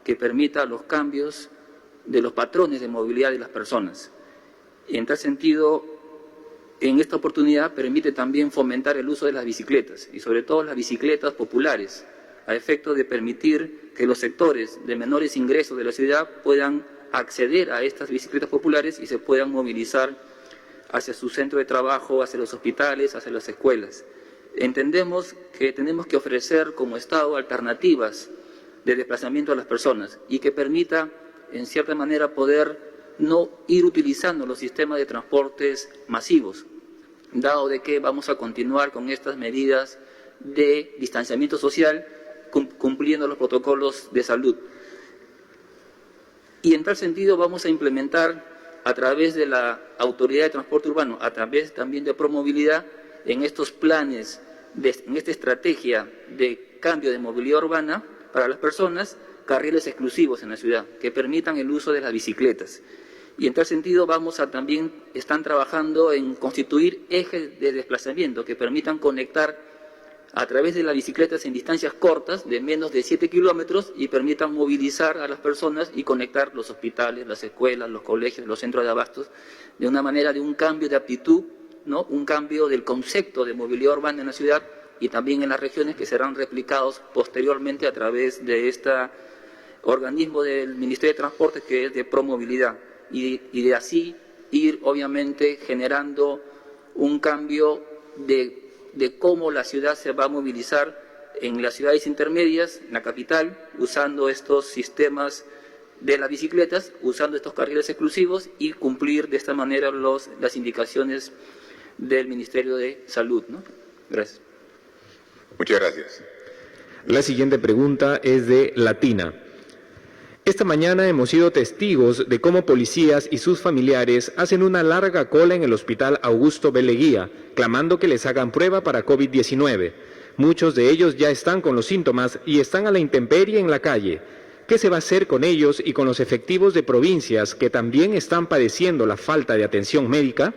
que permita los cambios de los patrones de movilidad de las personas. En tal sentido, en esta oportunidad permite también fomentar el uso de las bicicletas y sobre todo las bicicletas populares, a efecto de permitir que los sectores de menores ingresos de la ciudad puedan acceder a estas bicicletas populares y se puedan movilizar hacia su centro de trabajo, hacia los hospitales, hacia las escuelas. Entendemos que tenemos que ofrecer como Estado alternativas de desplazamiento a las personas y que permita, en cierta manera, poder no ir utilizando los sistemas de transportes masivos, dado de que vamos a continuar con estas medidas de distanciamiento social, cumpliendo los protocolos de salud. Y en tal sentido vamos a implementar a través de la Autoridad de Transporte Urbano, a través también de Promovilidad, en estos planes, en esta estrategia de cambio de movilidad urbana para las personas, carriles exclusivos en la ciudad, que permitan el uso de las bicicletas. Y en tal sentido están trabajando en constituir ejes de desplazamiento que permitan conectar a través de las bicicletas en distancias cortas de menos de 7 kilómetros y permitan movilizar a las personas y conectar los hospitales, las escuelas, los colegios, los centros de abastos, de una manera de un cambio de aptitud, ¿no? Un cambio del concepto de movilidad urbana en la ciudad y también en las regiones que serán replicados posteriormente a través de este organismo del Ministerio de Transporte que es de Promovilidad y de así ir obviamente generando un cambio de cómo la ciudad se va a movilizar en las ciudades intermedias, en la capital, usando estos sistemas de las bicicletas, usando estos carriles exclusivos y cumplir de esta manera las indicaciones del Ministerio de Salud, ¿no? Gracias. Muchas gracias. La siguiente pregunta es de Latina. Esta mañana hemos sido testigos de cómo policías y sus familiares hacen una larga cola en el Hospital Augusto B. Leguía, clamando que les hagan prueba para COVID-19. Muchos de ellos ya están con los síntomas y están a la intemperie en la calle. ¿Qué se va a hacer con ellos y con los efectivos de provincias que también están padeciendo la falta de atención médica?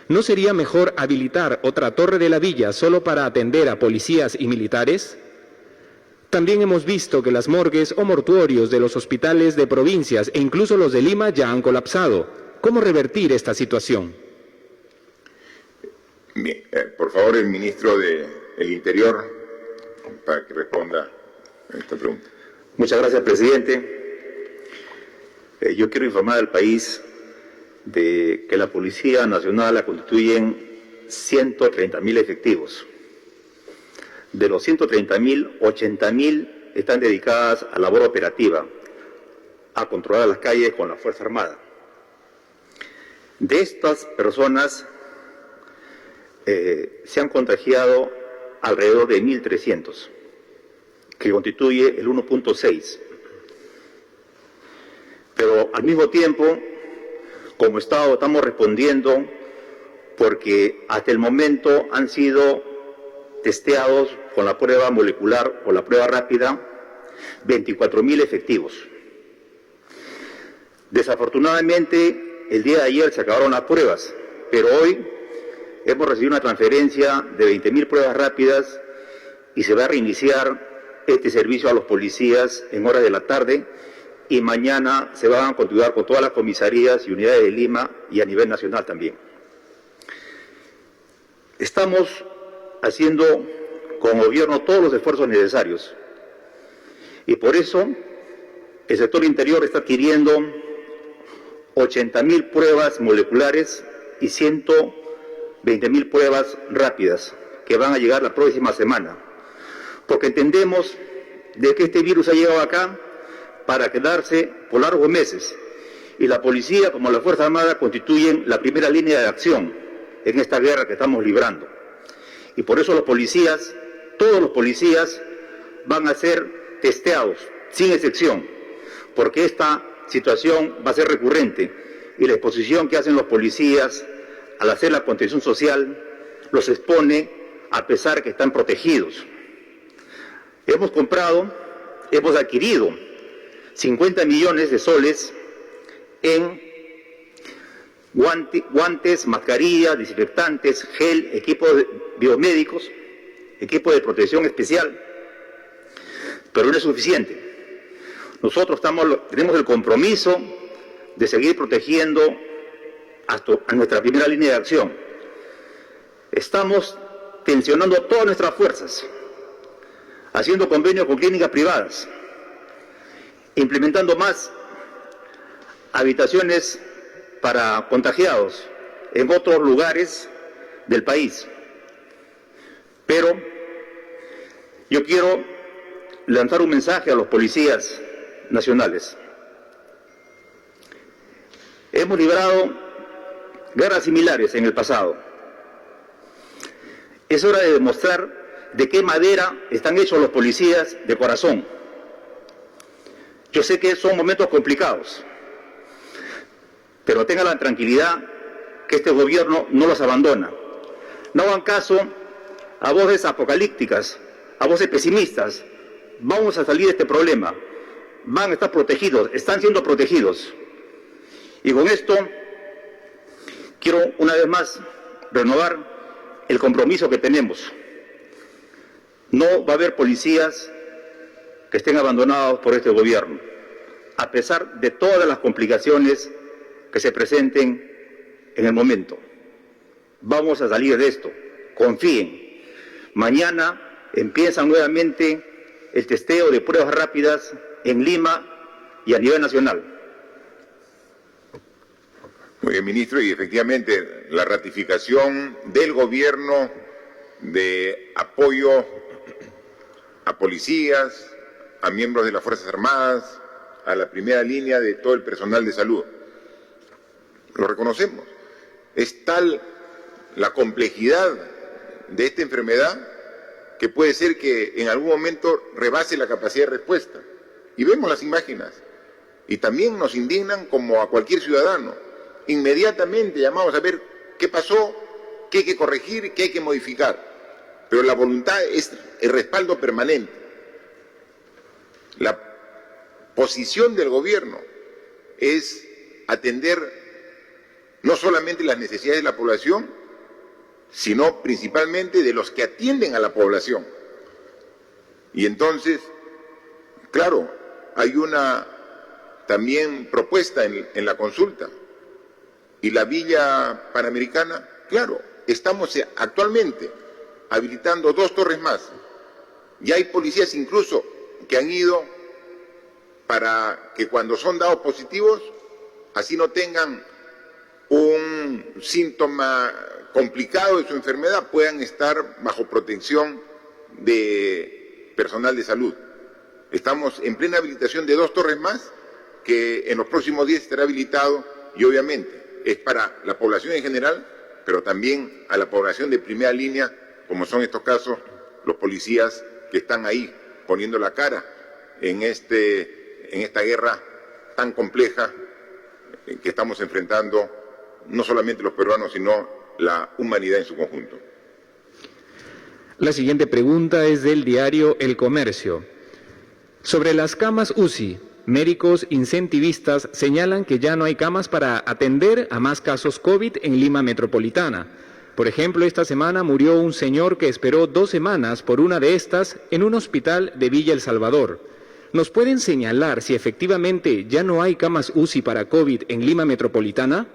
¿No sería mejor habilitar otra torre de la villa solo para atender a policías y militares? También hemos visto que las morgues o mortuorios de los hospitales de provincias e incluso los de Lima ya han colapsado. ¿Cómo revertir esta situación? Bien, por favor, el ministro del Interior para que responda a esta pregunta. Muchas gracias, presidente. Yo quiero informar al país de que la Policía Nacional la constituyen 130.000 efectivos. De los 130.000, 80.000 están dedicadas a labor operativa, a controlar las calles con la Fuerza Armada. De estas personas se han contagiado alrededor de 1.300, que constituye el 1.6%. Pero al mismo tiempo, como Estado, estamos respondiendo porque hasta el momento han sido testeados con la prueba molecular o la prueba rápida 24.000 efectivos. Desafortunadamente, el día de ayer se acabaron las pruebas, pero hoy hemos recibido una transferencia de 20.000 pruebas rápidas y se va a reiniciar este servicio a los policías en horas de la tarde y mañana se van a continuar con todas las comisarías y unidades de Lima y a nivel nacional también. Estamos haciendo como gobierno todos los esfuerzos necesarios y por eso el sector interior está adquiriendo 80.000 pruebas moleculares y 120.000 pruebas rápidas que van a llegar la próxima semana, porque entendemos de que este virus ha llegado acá para quedarse por largos meses y la policía como la Fuerza Armada constituyen la primera línea de acción en esta guerra que estamos librando. Y por eso los policías, todos los policías van a ser testeados, sin excepción, porque esta situación va a ser recurrente y la exposición que hacen los policías al hacer la contención social los expone a pesar que están protegidos. Hemos adquirido 50 millones de soles en guantes, mascarillas, desinfectantes, gel, equipos biomédicos, equipo de protección especial, pero no es suficiente. Nosotros tenemos el compromiso de seguir protegiendo a nuestra primera línea de acción. Estamos tensionando todas nuestras fuerzas, haciendo convenios con clínicas privadas, implementando más habitaciones para contagiados en otros lugares del país. Pero yo quiero lanzar un mensaje a los policías nacionales. Hemos librado guerras similares en el pasado. Es hora de demostrar de qué madera están hechos los policías de corazón. Yo sé que son momentos complicados, pero tengan la tranquilidad que este gobierno no los abandona. No hagan caso a voces apocalípticas, a voces pesimistas. Vamos a salir de este problema. Van a estar protegidos, están siendo protegidos. Y con esto quiero una vez más renovar el compromiso que tenemos. No va a haber policías que estén abandonados por este gobierno, a pesar de todas las complicaciones que se presenten en el momento. Vamos a salir de esto, confíen. Mañana empieza nuevamente el testeo de pruebas rápidas en Lima y a nivel nacional. Muy bien, ministro, y efectivamente la ratificación del gobierno de apoyo a policías, a miembros de las Fuerzas Armadas, a la primera línea de todo el personal de salud. Lo reconocemos. Es tal la complejidad de esta enfermedad que puede ser que en algún momento rebase la capacidad de respuesta. Y vemos las imágenes. Y también nos indignan como a cualquier ciudadano. Inmediatamente llamamos a ver qué pasó, qué hay que corregir, qué hay que modificar. Pero la voluntad es el respaldo permanente. La posición del gobierno es atender no solamente las necesidades de la población, sino principalmente de los que atienden a la población. Y entonces, claro, hay una también propuesta en la consulta. Y la Villa Panamericana, claro, estamos actualmente habilitando 2 torres más. Ya hay policías incluso que han ido para que cuando son dados positivos, así no tengan un síntoma complicado de su enfermedad, puedan estar bajo protección de personal de salud. Estamos en plena habilitación de 2 torres más, que en los próximos días estará habilitado, y obviamente es para la población en general, pero también a la población de primera línea, como son estos casos, los policías que están ahí poniendo la cara en esta guerra tan compleja que estamos enfrentando, no solamente los peruanos, sino la humanidad en su conjunto. La siguiente pregunta es del diario El Comercio. Sobre las camas UCI, médicos incentivistas señalan que ya no hay camas para atender a más casos COVID en Lima Metropolitana. Por ejemplo, esta semana murió un señor que esperó 2 semanas por una de estas en un hospital de Villa El Salvador. ¿Nos pueden señalar si efectivamente ya no hay camas UCI para COVID en Lima Metropolitana?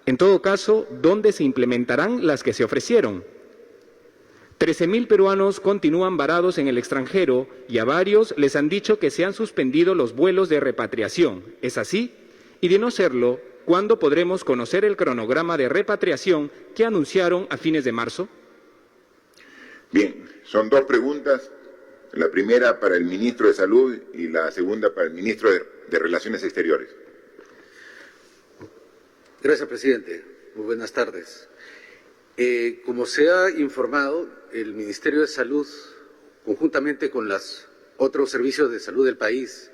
En todo caso, ¿dónde se implementarán las que se ofrecieron? 13.000 peruanos continúan varados en el extranjero y a varios les han dicho que se han suspendido los vuelos de repatriación. ¿Es así? Y de no serlo, ¿cuándo podremos conocer el cronograma de repatriación que anunciaron a fines de marzo? Bien, son 2 preguntas. La primera para el ministro de Salud y la segunda para el ministro de Relaciones Exteriores. Gracias, presidente. Muy buenas tardes. Como se ha informado, el Ministerio de Salud, conjuntamente con los otros servicios de salud del país,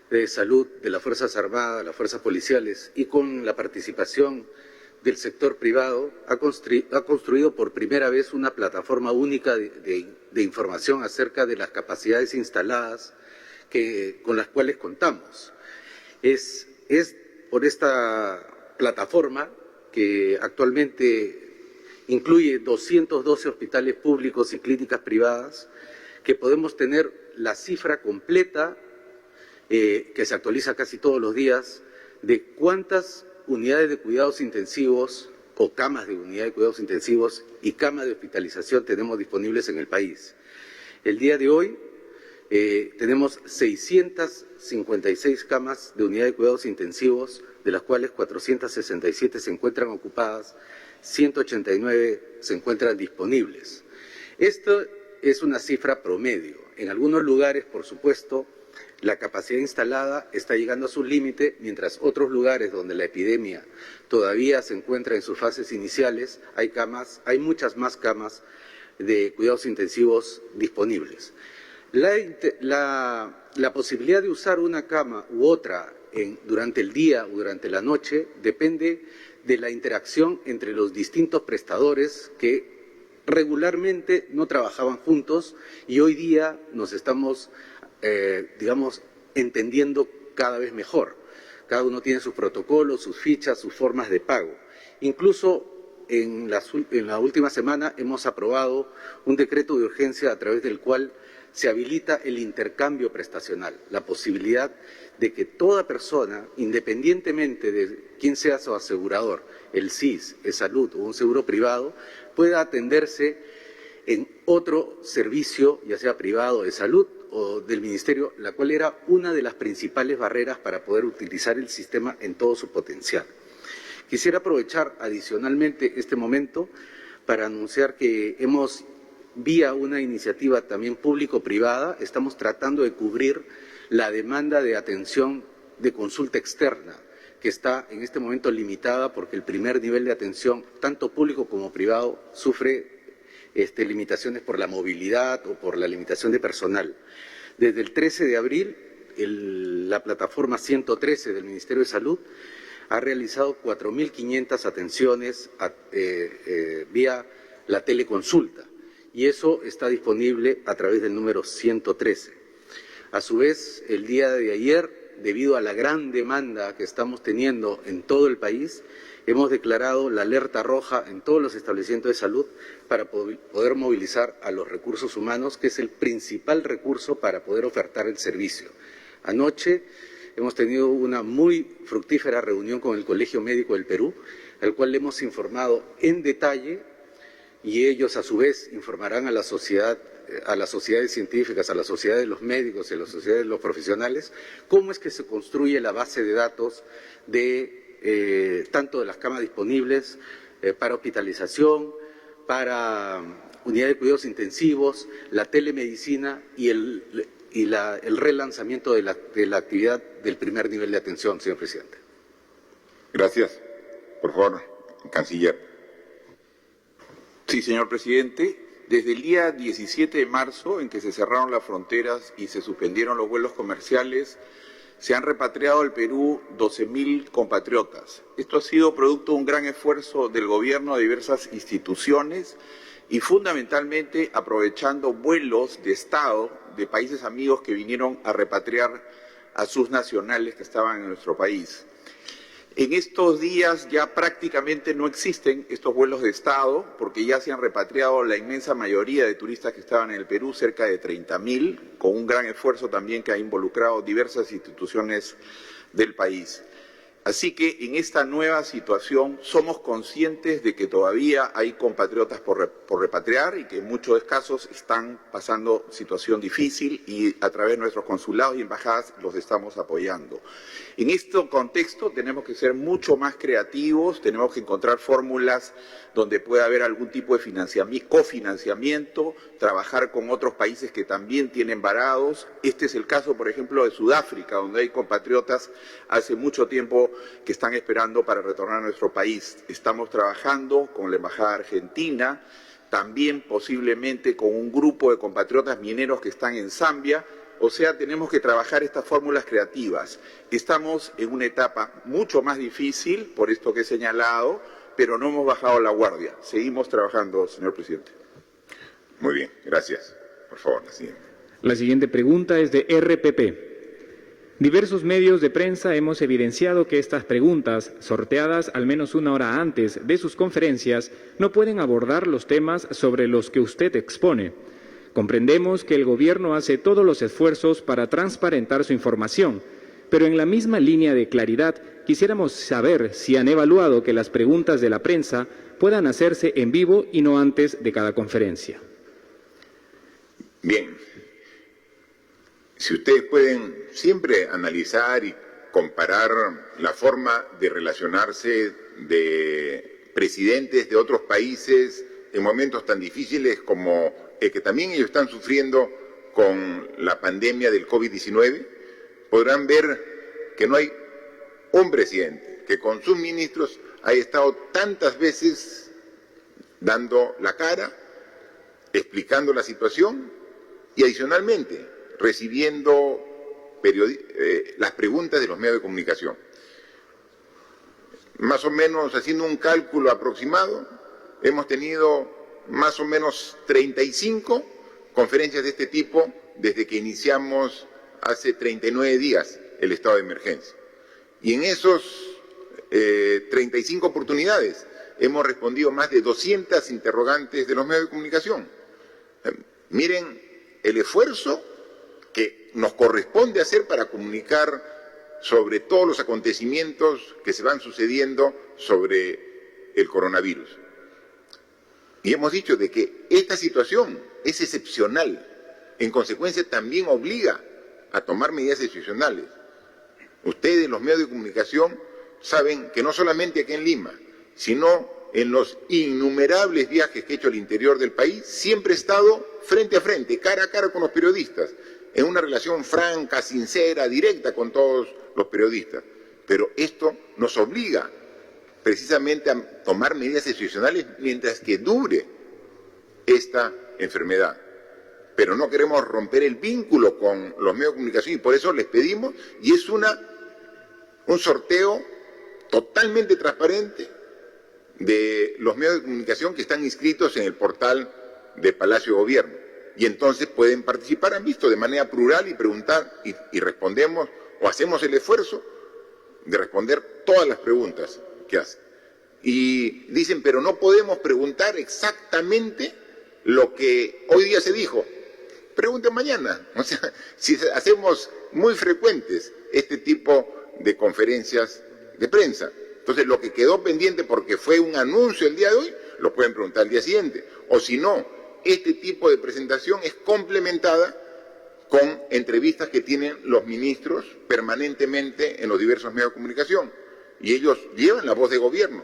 de salud de las Fuerzas Armadas, las Fuerzas Policiales y con la participación del sector privado, ha construido por primera vez una plataforma única de información acerca de las capacidades instaladas con las cuales contamos. Es por esta plataforma que actualmente incluye 212 hospitales públicos y clínicas privadas, que podemos tener la cifra completa, que se actualiza casi todos los días, de cuántas unidades de cuidados intensivos o camas de unidad de cuidados intensivos y camas de hospitalización tenemos disponibles en el país. El día de hoy tenemos 656 camas de unidad de cuidados intensivos, de las cuales 467 se encuentran ocupadas, 189 se encuentran disponibles. Esto es una cifra promedio. En algunos lugares, por supuesto, la capacidad instalada está llegando a su límite, mientras otros lugares donde la epidemia todavía se encuentra en sus fases iniciales, hay muchas más camas de cuidados intensivos disponibles. La posibilidad de usar una cama u otra durante el día o durante la noche depende de la interacción entre los distintos prestadores que regularmente no trabajaban juntos y hoy día nos estamos, entendiendo cada vez mejor. Cada uno tiene sus protocolos, sus fichas, sus formas de pago. Incluso en la última semana hemos aprobado un decreto de urgencia a través del cual se habilita el intercambio prestacional, la posibilidad de que toda persona, independientemente de quién sea su asegurador, el SIS, el Salud o un seguro privado, pueda atenderse en otro servicio, ya sea privado de salud o del Ministerio, la cual era una de las principales barreras para poder utilizar el sistema en todo su potencial. Quisiera aprovechar adicionalmente este momento para anunciar que hemos, vía una iniciativa también público-privada, estamos tratando de cubrir la demanda de atención de consulta externa, que está en este momento limitada porque el primer nivel de atención, tanto público como privado, sufre limitaciones por la movilidad o por la limitación de personal. Desde el 13 de abril, la plataforma 113 del Ministerio de Salud ha realizado 4.500 atenciones vía la teleconsulta, y eso está disponible a través del número 113. A su vez, el día de ayer, debido a la gran demanda que estamos teniendo en todo el país, hemos declarado la alerta roja en todos los establecimientos de salud para poder movilizar a los recursos humanos, que es el principal recurso para poder ofertar el servicio. Anoche hemos tenido una muy fructífera reunión con el Colegio Médico del Perú, al cual le hemos informado en detalle, y ellos a su vez informarán a la sociedad a las sociedades científicas, a la sociedad de los médicos y a la sociedad de los profesionales, cómo es que se construye la base de datos de tanto de las camas disponibles para hospitalización, para unidad de cuidados intensivos, la telemedicina y el relanzamiento de la actividad del primer nivel de atención, señor presidente. Gracias. Por favor, canciller. Sí, señor presidente. Desde el día 17 de marzo, en que se cerraron las fronteras y se suspendieron los vuelos comerciales, se han repatriado al Perú 12.000 compatriotas. Esto ha sido producto de un gran esfuerzo del gobierno de diversas instituciones y fundamentalmente aprovechando vuelos de Estado de países amigos que vinieron a repatriar a sus nacionales que estaban en nuestro país. En estos días ya prácticamente no existen estos vuelos de Estado porque ya se han repatriado la inmensa mayoría de turistas que estaban en el Perú, cerca de 30.000, con un gran esfuerzo también que ha involucrado diversas instituciones del país. Así que en esta nueva situación somos conscientes de que todavía hay compatriotas por repatriar y que en muchos casos están pasando situación difícil y a través de nuestros consulados y embajadas los estamos apoyando. En este contexto tenemos que ser mucho más creativos, tenemos que encontrar fórmulas donde pueda haber algún tipo de cofinanciamiento, trabajar con otros países que también tienen varados. Este es el caso, por ejemplo, de Sudáfrica, donde hay compatriotas hace mucho tiempo que están esperando para retornar a nuestro país. Estamos trabajando con la Embajada Argentina, también posiblemente con un grupo de compatriotas mineros que están en Zambia. O sea, tenemos que trabajar estas fórmulas creativas. Estamos en una etapa mucho más difícil, por esto que he señalado, pero no hemos bajado la guardia. Seguimos trabajando, señor presidente. Muy bien, gracias. Por favor, la siguiente. La siguiente pregunta es de RPP. Diversos medios de prensa hemos evidenciado que estas preguntas, sorteadas al menos una hora antes de sus conferencias, no pueden abordar los temas sobre los que usted expone. Comprendemos que el Gobierno hace todos los esfuerzos para transparentar su información, pero en la misma línea de claridad quisiéramos saber si han evaluado que las preguntas de la prensa puedan hacerse en vivo y no antes de cada conferencia. Bien. Si ustedes pueden siempre analizar y comparar la forma de relacionarse de presidentes de otros países en momentos tan difíciles como el que también ellos están sufriendo con la pandemia del COVID-19, podrán ver que no hay un presidente que con sus ministros haya estado tantas veces dando la cara, explicando la situación y adicionalmente recibiendo las preguntas de los medios de comunicación. Más o menos, haciendo un cálculo aproximado, hemos tenido más o menos 35 conferencias de este tipo desde que iniciamos hace 39 días el estado de emergencia. Y en esos 35 oportunidades hemos respondido más de 200 interrogantes de los medios de comunicación. Miren el esfuerzo que nos corresponde hacer para comunicar sobre todos los acontecimientos que se van sucediendo sobre el coronavirus. Y hemos dicho de que esta situación es excepcional, en consecuencia también obliga a tomar medidas excepcionales. Ustedes, los medios de comunicación, saben que no solamente aquí en Lima, sino en los innumerables viajes que he hecho al interior del país, siempre he estado frente a frente, cara a cara con los periodistas, en una relación franca, sincera, directa con todos los periodistas. Pero esto nos obliga precisamente a tomar medidas excepcionales mientras que dure esta enfermedad. Pero no queremos romper el vínculo con los medios de comunicación y por eso les pedimos, y es un sorteo totalmente transparente de los medios de comunicación que están inscritos en el portal de Palacio de Gobierno. Y entonces pueden participar, han visto, de manera plural y preguntar y respondemos o hacemos el esfuerzo de responder todas las preguntas que hacen. Y dicen, pero no podemos preguntar exactamente lo que hoy día se dijo. Pregunten mañana. O sea, si hacemos muy frecuentes este tipo de conferencias de prensa. Entonces, lo que quedó pendiente porque fue un anuncio el día de hoy, lo pueden preguntar al día siguiente. O si no, este tipo de presentación es complementada con entrevistas que tienen los ministros permanentemente en los diversos medios de comunicación. Y ellos llevan la voz de gobierno.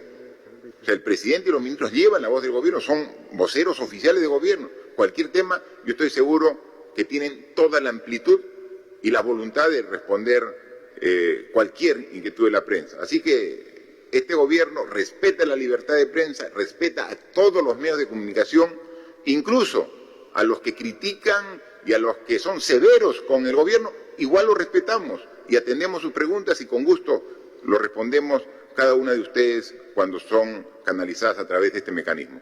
O sea, el presidente y los ministros llevan la voz del gobierno, son voceros oficiales de gobierno. Cualquier tema, yo estoy seguro que tienen toda la amplitud y la voluntad de responder cualquier inquietud de la prensa. Así que este gobierno respeta la libertad de prensa, respeta a todos los medios de comunicación, incluso a los que critican y a los que son severos con el gobierno, igual lo respetamos y atendemos sus preguntas y con gusto lo respondemos cada una de ustedes cuando son canalizadas a través de este mecanismo.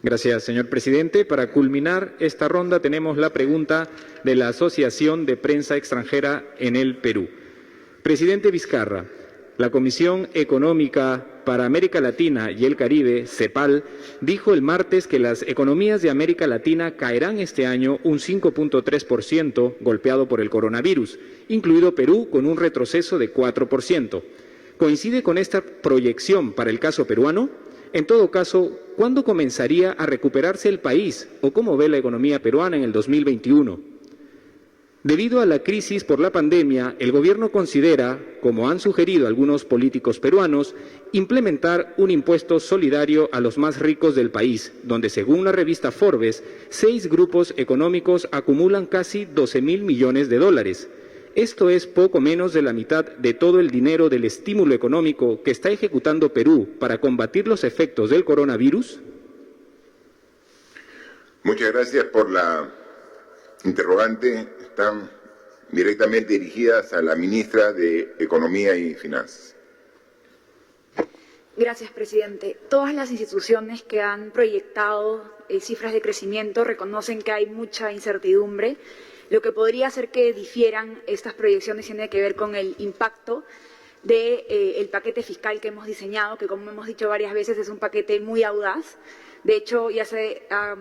Gracias, señor presidente. Para culminar esta ronda tenemos la pregunta de la Asociación de Prensa Extranjera en el Perú. Presidente Vizcarra, la Comisión Económica para América Latina y el Caribe, CEPAL, dijo el martes que las economías de América Latina caerán este año un 5.3%, golpeado por el coronavirus, incluido Perú con un retroceso de 4%. ¿Coincide con esta proyección para el caso peruano? En todo caso, ¿cuándo comenzaría a recuperarse el país o cómo ve la economía peruana en el 2021? Debido a la crisis por la pandemia, el gobierno considera, como han sugerido algunos políticos peruanos, implementar un impuesto solidario a los más ricos del país, donde según la revista Forbes, 6 grupos económicos acumulan casi 12.000 millones de dólares. Esto es poco menos de la mitad de todo el dinero del estímulo económico que está ejecutando Perú para combatir los efectos del coronavirus. Muchas gracias por la interrogante. Están directamente dirigidas a la ministra de Economía y Finanzas. Gracias, presidente. Todas las instituciones que han proyectado cifras de crecimiento reconocen que hay mucha incertidumbre. Lo que podría hacer que difieran estas proyecciones tiene que ver con el impacto del paquete fiscal que hemos diseñado, que como hemos dicho varias veces es un paquete muy audaz. De hecho, ya se ha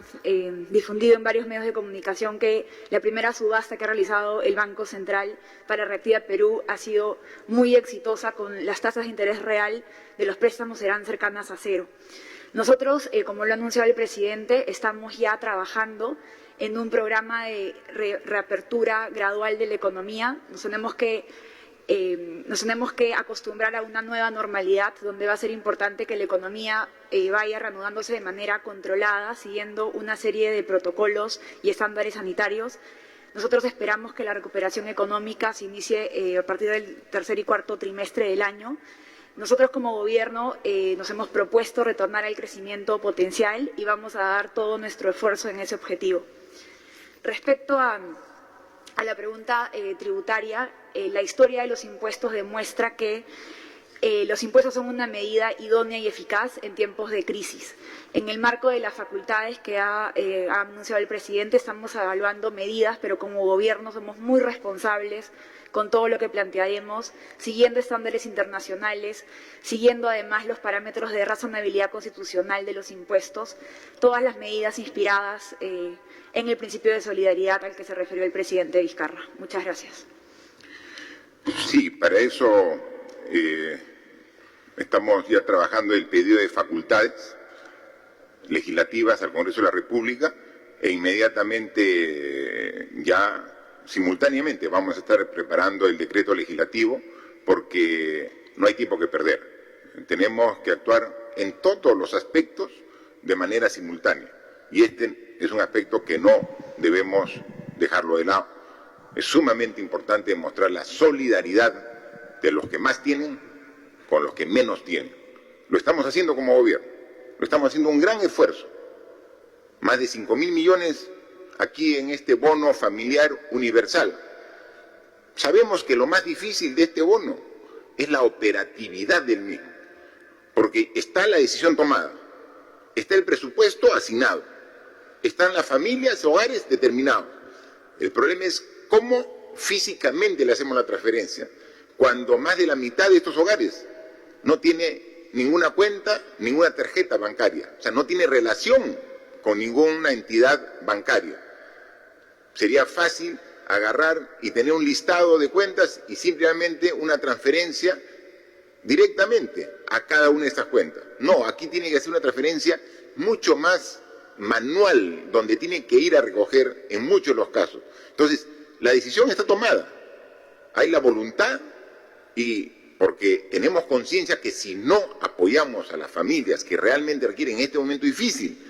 difundido en varios medios de comunicación que la primera subasta que ha realizado el Banco Central para reactivar Perú ha sido muy exitosa, con las tasas de interés real de los préstamos serán cercanas a cero. Nosotros, como lo ha anunciado el presidente, estamos ya trabajando en un programa de reapertura gradual de la economía. Nos tenemos que acostumbrar a una nueva normalidad, donde va a ser importante que la economía vaya reanudándose de manera controlada, siguiendo una serie de protocolos y estándares sanitarios. Nosotros esperamos que la recuperación económica se inicie a partir del tercer y cuarto trimestre del año. Nosotros como gobierno nos hemos propuesto retornar al crecimiento potencial y vamos a dar todo nuestro esfuerzo en ese objetivo. Respecto a la pregunta tributaria, la historia de los impuestos demuestra que los impuestos son una medida idónea y eficaz en tiempos de crisis. En el marco de las facultades que ha anunciado el presidente, estamos evaluando medidas, pero como gobierno somos muy responsables con todo lo que plantearemos, siguiendo estándares internacionales, siguiendo además los parámetros de razonabilidad constitucional de los impuestos, todas las medidas inspiradas en el principio de solidaridad al que se refirió el presidente Vizcarra. Muchas gracias. Sí, para eso estamos ya trabajando el pedido de facultades legislativas al Congreso de la República e inmediatamente simultáneamente vamos a estar preparando el decreto legislativo porque no hay tiempo que perder. Tenemos que actuar en todos los aspectos de manera simultánea y este es un aspecto que no debemos dejarlo de lado. Es sumamente importante demostrar la solidaridad de los que más tienen con los que menos tienen. Lo estamos haciendo como gobierno, lo estamos haciendo un gran esfuerzo. Más de 5.000 millones aquí en este bono familiar universal. Sabemos que lo más difícil de este bono es la operatividad del mismo, porque está la decisión tomada, está el presupuesto asignado, están las familias, hogares determinados. El problema es cómo físicamente le hacemos la transferencia, cuando más de la mitad de estos hogares no tiene ninguna cuenta, ninguna tarjeta bancaria, o sea, no tiene relación con ninguna entidad bancaria. Sería fácil agarrar y tener un listado de cuentas y simplemente una transferencia directamente a cada una de estas cuentas. No, aquí tiene que ser una transferencia mucho más manual donde tiene que ir a recoger en muchos de los casos. Entonces, la decisión está tomada. Hay la voluntad y porque tenemos conciencia que si no apoyamos a las familias que realmente requieren este momento difícil,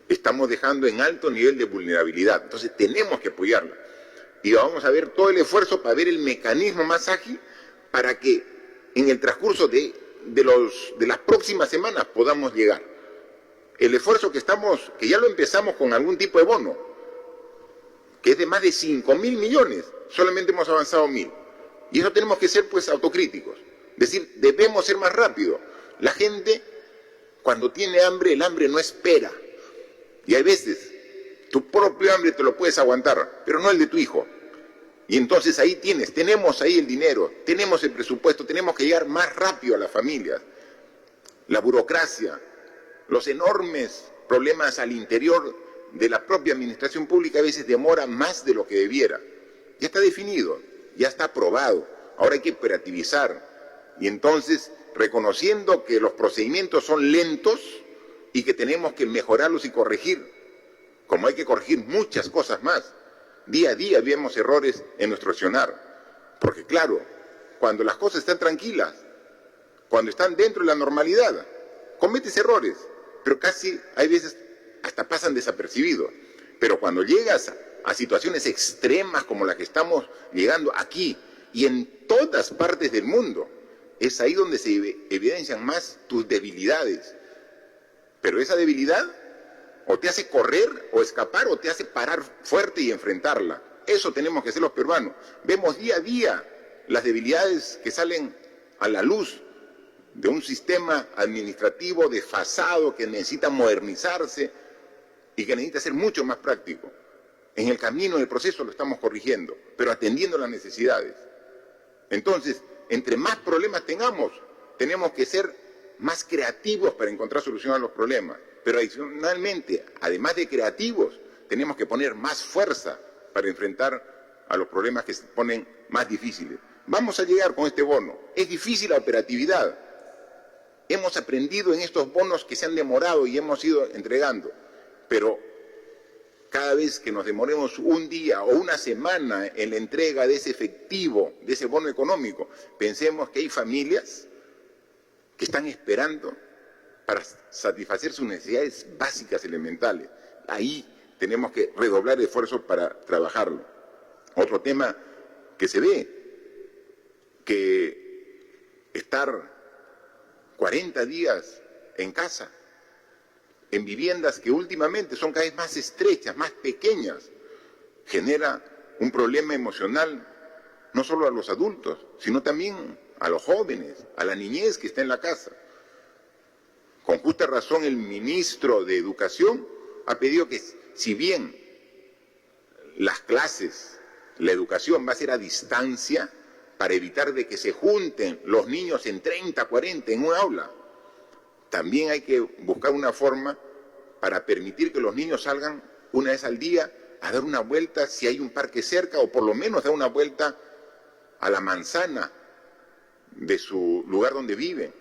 estamos dejando en alto nivel de vulnerabilidad. Entonces, tenemos que apoyarla. Y vamos a ver todo el esfuerzo para ver el mecanismo más ágil para que en el transcurso de las próximas semanas podamos llegar. El esfuerzo que ya lo empezamos con algún tipo de bono, que es de más de 5.000 millones, solamente hemos avanzado 1.000. Y eso tenemos que ser pues autocríticos, decir, debemos ser más rápido. La gente, cuando tiene hambre, el hambre no espera. Y hay veces, tu propio hambre te lo puedes aguantar, pero no el de tu hijo. Y entonces ahí tenemos ahí el dinero, tenemos el presupuesto, tenemos que llegar más rápido a las familias. La burocracia, los enormes problemas al interior de la propia administración pública a veces demoran más de lo que debiera. Ya está definido, ya está aprobado, ahora hay que operativizar. Y entonces, reconociendo que los procedimientos son lentos y que tenemos que mejorarlos y corregir, como hay que corregir muchas cosas más. Día a día vemos errores en nuestro accionar, porque claro, cuando las cosas están tranquilas, cuando están dentro de la normalidad, cometes errores, pero casi hay veces hasta pasan desapercibidos. Pero cuando llegas a situaciones extremas como la que estamos llegando aquí y en todas partes del mundo, es ahí donde se evidencian más tus debilidades. Pero esa debilidad o te hace correr o escapar o te hace parar fuerte y enfrentarla. Eso tenemos que hacer los peruanos. Vemos día a día las debilidades que salen a la luz de un sistema administrativo desfasado que necesita modernizarse y que necesita ser mucho más práctico. En el camino, en el proceso lo estamos corrigiendo, pero atendiendo las necesidades. Entonces, entre más problemas tengamos, tenemos que ser más creativos para encontrar solución a los problemas. Pero adicionalmente, además de creativos, tenemos que poner más fuerza para enfrentar a los problemas que se ponen más difíciles. Vamos a llegar con este bono. Es difícil la operatividad. Hemos aprendido en estos bonos que se han demorado y hemos ido entregando. Pero cada vez que nos demoremos un día o una semana en la entrega de ese efectivo, de ese bono económico, pensemos que hay familias que están esperando para satisfacer sus necesidades básicas elementales. Ahí tenemos que redoblar esfuerzos para trabajarlo. Otro tema que se ve, que estar 40 días en casa, en viviendas que últimamente son cada vez más estrechas, más pequeñas, genera un problema emocional no solo a los adultos, sino también a los jóvenes, a la niñez que está en la casa. Con justa razón el ministro de Educación ha pedido que, si bien las clases, la educación va a ser a distancia, para evitar de que se junten los niños en 30, 40 en un aula, también hay que buscar una forma para permitir que los niños salgan una vez al día a dar una vuelta si hay un parque cerca, o por lo menos dar una vuelta a la manzana de su lugar donde viven.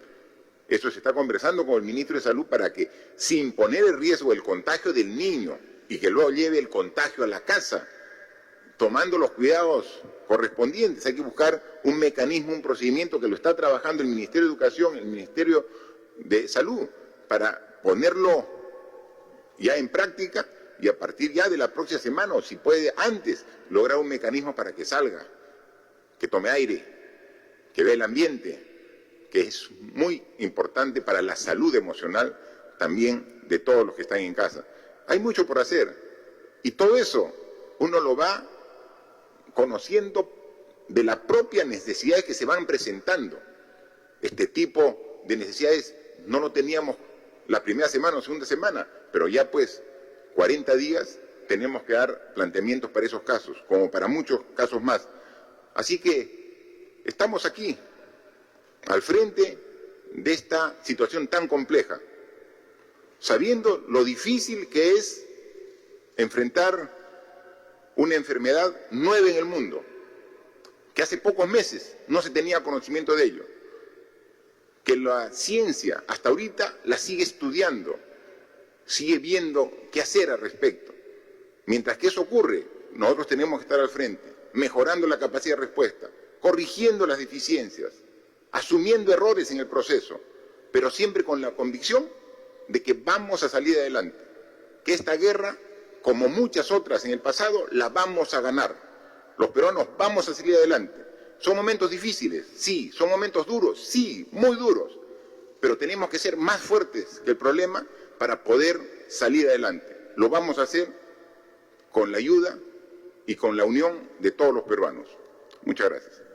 Eso se está conversando con el ministro de Salud para que, sin poner en riesgo el contagio del niño y que luego lleve el contagio a la casa, tomando los cuidados correspondientes, hay que buscar un mecanismo, un procedimiento que lo está trabajando el Ministerio de Educación, el Ministerio de Salud, para ponerlo ya en práctica y a partir ya de la próxima semana, o si puede antes, lograr un mecanismo para que salga, que tome aire, que vea el ambiente, que es muy importante para la salud emocional también de todos los que están en casa. Hay mucho por hacer y todo eso uno lo va conociendo de las propias necesidades que se van presentando. Este tipo de necesidades no lo teníamos la primera semana o segunda semana, pero ya pues 40 días tenemos que dar planteamientos para esos casos, como para muchos casos más. Así que estamos aquí, al frente de esta situación tan compleja, sabiendo lo difícil que es enfrentar una enfermedad nueva en el mundo, que hace pocos meses no se tenía conocimiento de ello, que la ciencia hasta ahorita la sigue estudiando, sigue viendo qué hacer al respecto. Mientras que eso ocurre, nosotros tenemos que estar al frente, mejorando la capacidad de respuesta, corrigiendo las deficiencias, asumiendo errores en el proceso, pero siempre con la convicción de que vamos a salir adelante, que esta guerra, como muchas otras en el pasado, la vamos a ganar. Los peruanos vamos a salir adelante. Son momentos difíciles, sí, son momentos duros, sí, muy duros, pero tenemos que ser más fuertes que el problema para poder salir adelante. Lo vamos a hacer con la ayuda y con la unión de todos los peruanos. Muchas gracias.